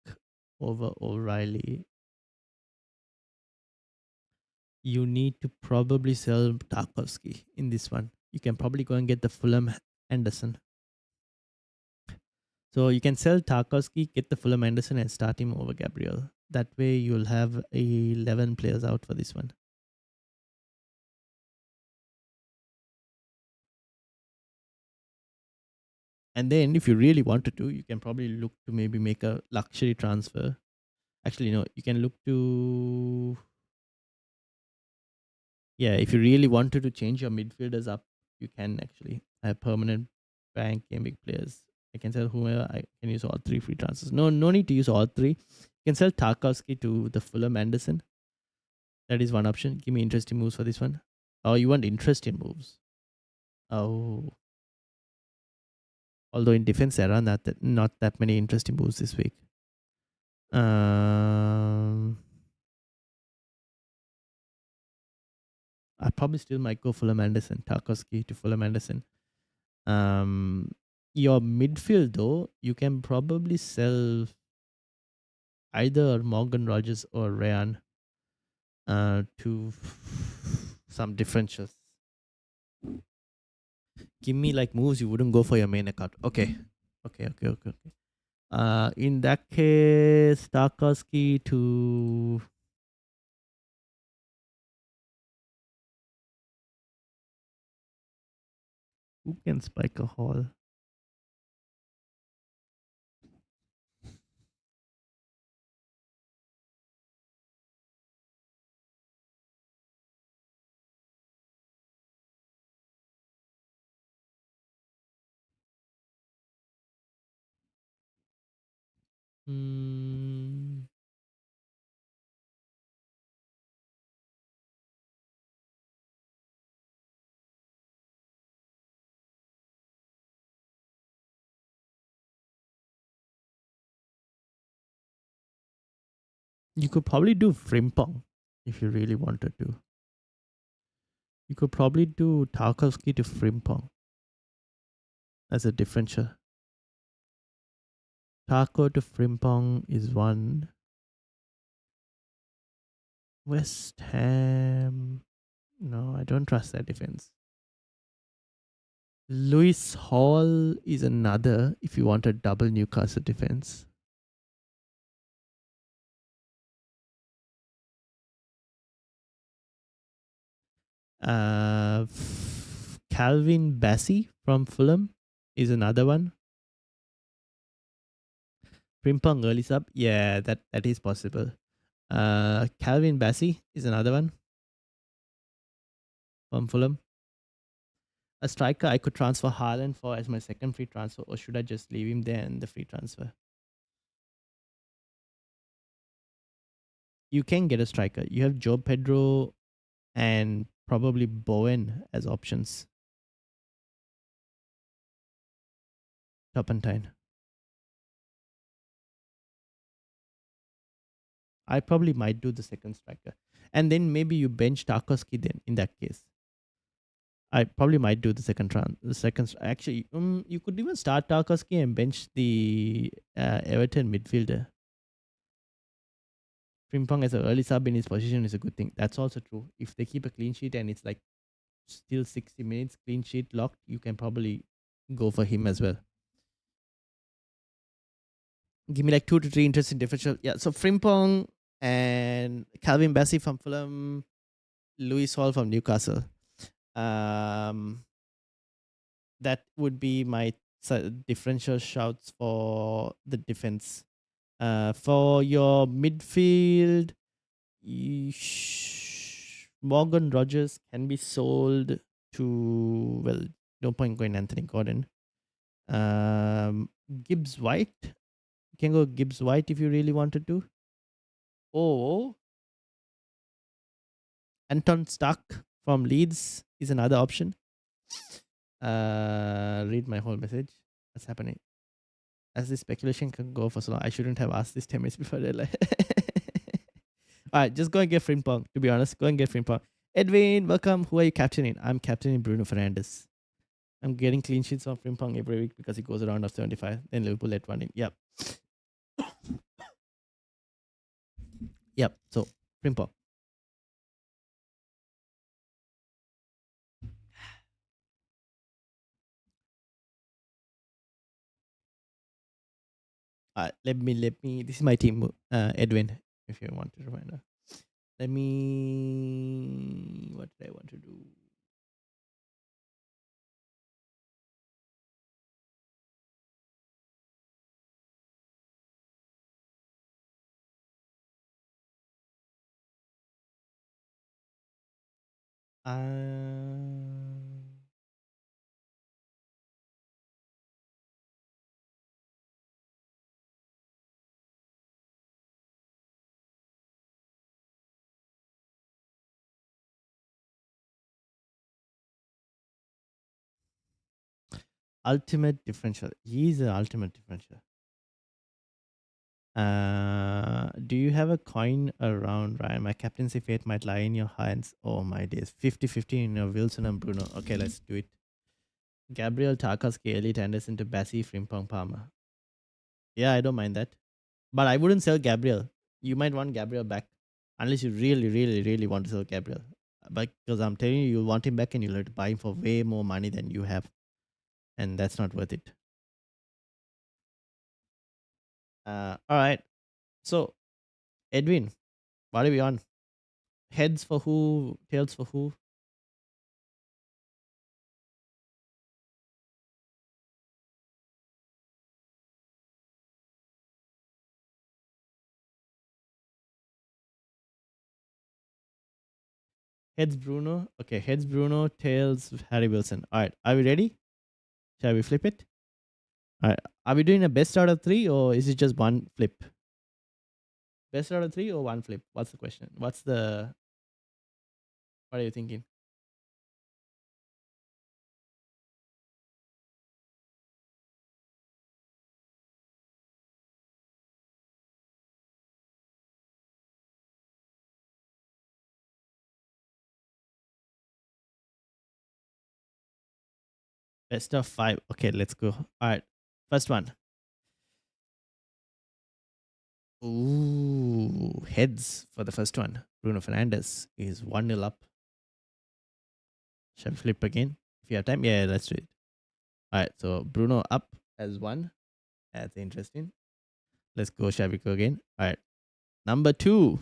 over O'Reilly. You need to probably sell Tarkovsky in this one. You can probably go and get the Fulham Anderson. So you can sell Tarkovsky, get the Fulham Anderson, and start him over Gabriel. That way you'll have 11 players out for this one. And then if you really wanted to, you can probably look to maybe make a luxury transfer. Actually, no, you can look to, yeah, if you really wanted to change your midfielders up, you can actually have permanent bank gameweek players. I can sell whoever. I can use all three free transfers. No need to use all three. You can sell Tarkowski to the Fulham Anderson. That is one option. Give me interesting moves for this one. Oh, you want interesting moves? Oh, although in defense there are not that many interesting moves this week. I probably still might go Fulham Anderson, Tarkowski to Fulham Anderson. Your midfield though, you can probably sell either Morgan Rogers or Ryan to some differentials. Give me like moves you wouldn't go for your main account. Okay. In that case, Tarkowski to who can spike a haul? Hmm. You could probably do Frimpong if you really wanted to. You could probably do Tarkowski to Frimpong as a differential. Taco to Frimpong is one. West Ham. No, I don't trust that defense. Lewis Hall is another if you want a double Newcastle defense. Calvin Bassey from Fulham is another one. Frimpong early sub. Yeah, that is possible. Calvin Bassey is another one from Fulham. A striker I could transfer Haaland for as my second free transfer, or should I just leave him there in the free transfer? You can get a striker. You have Joe Pedro and probably Bowen as options. Turpentine. I probably might do the second striker. And then maybe you bench Tarkowski then in that case. I probably might do the second. Actually, you could even start Tarkowski and bench the Everton midfielder. Frimpong as an early sub in his position is a good thing. That's also true. If they keep a clean sheet and it's like still 60 minutes clean sheet locked, you can probably go for him as well. Give me like 2 to 3 interesting differential. Yeah, so Frimpong and Calvin Bassey from Fulham, Lewis Hall from Newcastle. That would be my differential shouts for the defense. For your midfield, Morgan Rogers can be sold to, well, no point going Anthony Gordon. Gibbs White You can go Gibbs White if you really wanted to. Or Anton Stark from Leeds is another option. Read my whole message. What's happening? As this speculation can go for so long, I shouldn't have asked this 10 minutes before. All right, just go and get Frimpong. To be honest, go and get Frimpong. Edwin, welcome. Who are you captaining? I'm captaining Bruno Fernandes. I'm getting clean sheets on Frimpong every week because he goes around of 75. Then Liverpool let one in. Yep. Yep. So Frimpong. Let me. This is my team, Edwin. If you want to remind her. Let me. What did I want to do? Ultimate differential. He's an ultimate differential. Do you have a coin around, Ryan? My captaincy fate might lie in your hands. Oh my days. 50-50 in your Wilson and Bruno. Okay, let's do it. Gabriel, Tarkowski, Elliot Anderson to Bassi, Frimpong, Palmer. Yeah, I don't mind that. But I wouldn't sell Gabriel. You might want Gabriel back. Unless you really, really, really want to sell Gabriel. Because I'm telling you, you'll want him back and you'll have to buy him for way more money than you have. And that's not worth it. All right. So, Edwin, what are we on? Heads for who? Tails for who? Heads Bruno. Okay, heads Bruno, tails Harry Wilson. All right, are we ready? Shall we flip it? All right, are we doing a best out of 3 or is it just one flip? Best out of 3 or one flip? What's the question? What are you thinking? Best of 5. Okay, let's go. All right, first one. Ooh, heads for the first one. Bruno Fernandes is 1-0 up. Shall we flip again? If you have time, yeah, let's do it. All right, so Bruno up as 1. That's interesting. Let's go. Shall we go again? All right, number 2.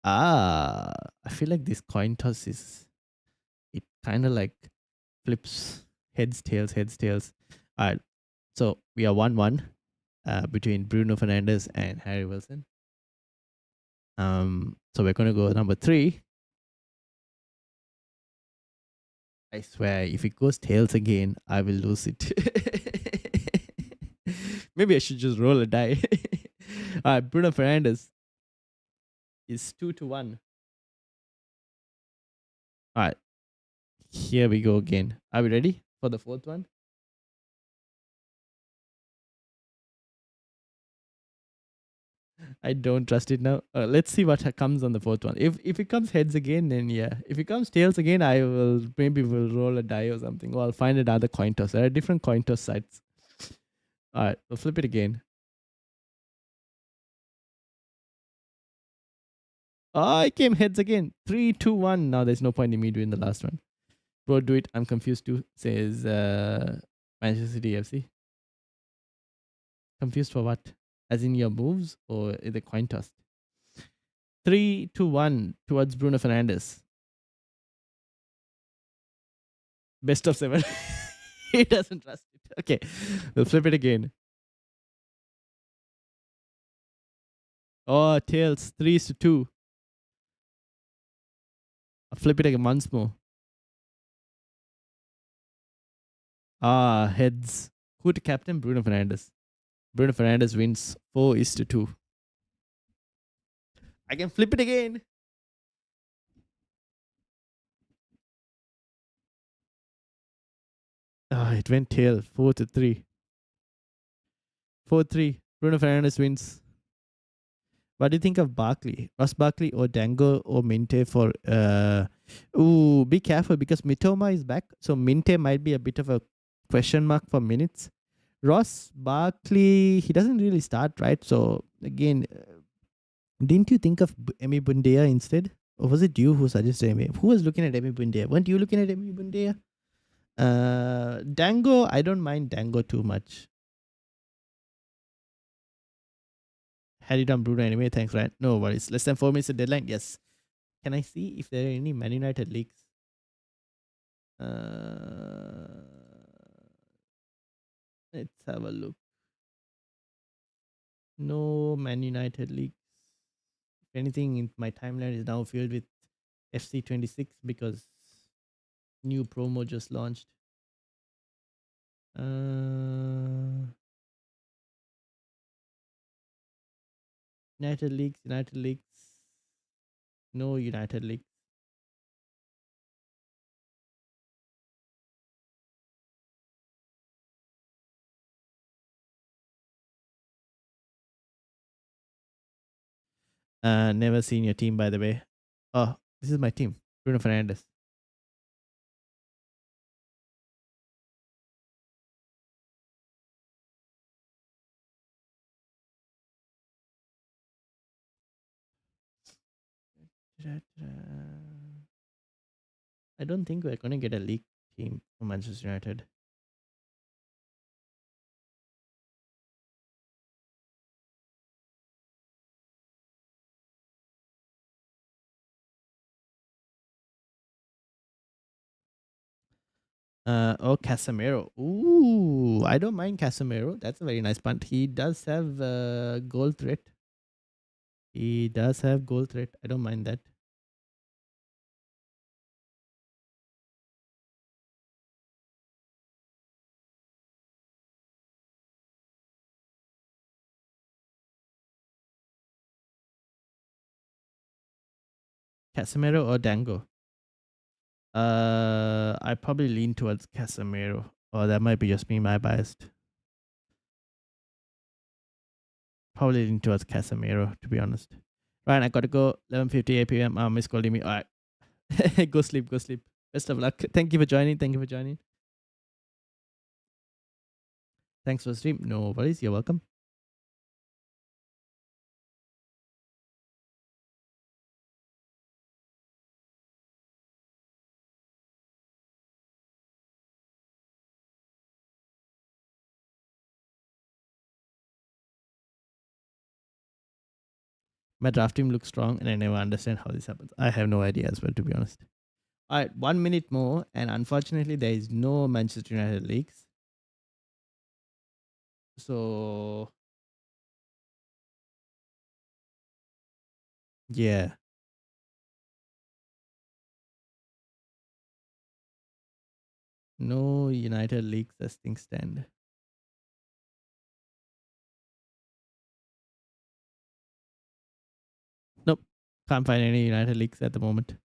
I feel like this coin toss it kind of like flips heads, tails, heads, tails. All right, so we are 1-1 between Bruno Fernandes and Harry Wilson. So we're gonna go number 3. I swear, if it goes tails again, I will lose it. Maybe I should just roll a die. All right, Bruno Fernandes is 2-1. All right, here we go again. Are we ready for the 4th one? I don't trust it now. Let's see what comes on the 4th one. If it comes heads again, then yeah. If it comes tails again, I will will roll a die or something. Or I'll find another coin toss. There are different coin toss sites. All right, we'll flip it again. Oh, it came heads again. 3-2-1. Now there's no point in me doing the last one. Bro, do it. I'm confused too. Says Manchester City FC. Confused for what? As in your moves or the coin toss? 3-1 towards Bruno Fernandes. Best of 7. He doesn't trust it. Okay, we'll flip it again. Oh, tails. 3-2. I'll flip it again once more. Heads. Who to captain? Bruno Fernandes. Bruno Fernandes wins 4-2. I can flip it again. It went tail 4-3. 4-3. Bruno Fernandes wins. What do you think of Barkley? Ross Barkley or Dango or Minte for be careful because Mitoma is back. So Minte might be a bit of a question mark for minutes. Ross Barkley, he doesn't really start, right? So again, didn't you think of Emi Bundia instead? Or was it you who suggested Emi? Who was looking at Emi Bundia? Weren't you looking at Emi Bundia? Dango, I don't mind Dango too much. Had it on Bruno anyway. Thanks, right? No worries. Less than 4 minutes of deadline. Yes. Can I see if there are any Man United leaks? Let's have a look. No Man United leaks. If anything, in my timeline is now filled with FC26 because new promo just launched. United leaks. No United leaks. Never seen your team, by the way. Oh, this is my team. Bruno Fernandes. I don't think we're going to get a league team for Manchester United. Casemiro. Ooh, I don't mind Casemiro. That's a very nice punt. He does have goal threat. I don't mind that. Casemiro or Dango? I probably lean towards Casemiro. Or that might be just me, my biased. Probably lean towards Casemiro, to be honest. Right, I gotta go. 11:58 p.m. Miss calling me. All right. Go sleep. Best of luck. Thank you for joining. Thanks for the stream. No worries. You're welcome. My draft team looks strong and I never understand how this happens. I have no idea as well, to be honest. All right, 1 minute more, and unfortunately, there is no Manchester United leaks. So, yeah. No United leaks as things stand. Nope. Can't find any United leaks at the moment.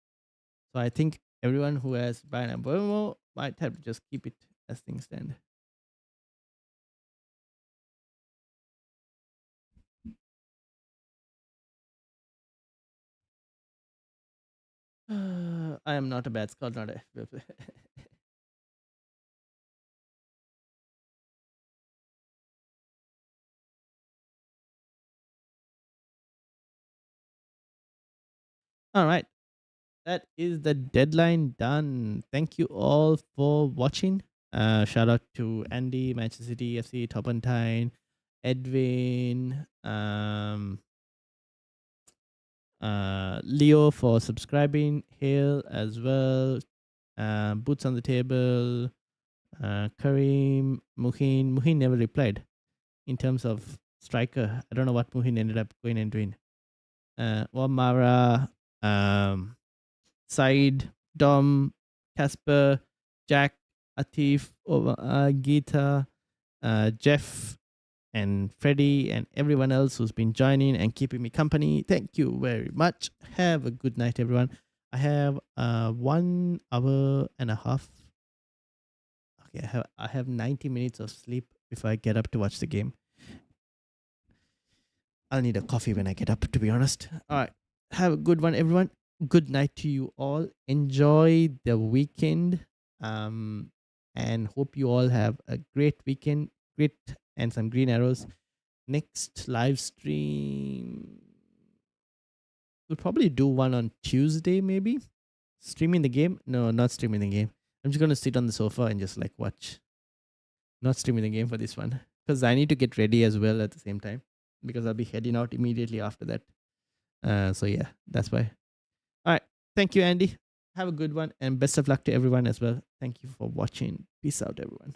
So, I think everyone who has Brian Mbeumo might have to just keep it as things stand. I am not a bad scout, not a All right. That is the deadline done. Thank you all for watching. Shout out to Andy, Manchester City FC, Topantine, Edwin, Leo for subscribing, Hale as well, Boots on the Table, Kareem, Muhin. Muhin never replied in terms of striker. I don't know what Muhin ended up going and doing. Wamara, Said, Dom, Casper, Jack, Atif, Gita, Jeff, and Freddie and everyone else who's been joining and keeping me company. Thank you very much. Have a good night, everyone. I have 1 hour and a half. Okay, I have 90 minutes of sleep before I get up to watch the game. I'll need a coffee when I get up, to be honest. All right. Have a good one, everyone. Good night to you all. Enjoy the weekend. Um, and hope you all have a great weekend. Great and some green arrows. Next live stream. We'll probably do one on Tuesday, maybe. Streaming the game? No, not streaming the game. I'm just gonna sit on the sofa and just like watch. Not streaming the game for this one. Because I need to get ready as well at the same time. Because I'll be heading out immediately after that. So yeah, that's why. All right. Thank you, Andy. Have a good one and best of luck to everyone as well. Thank you for watching. Peace out, everyone.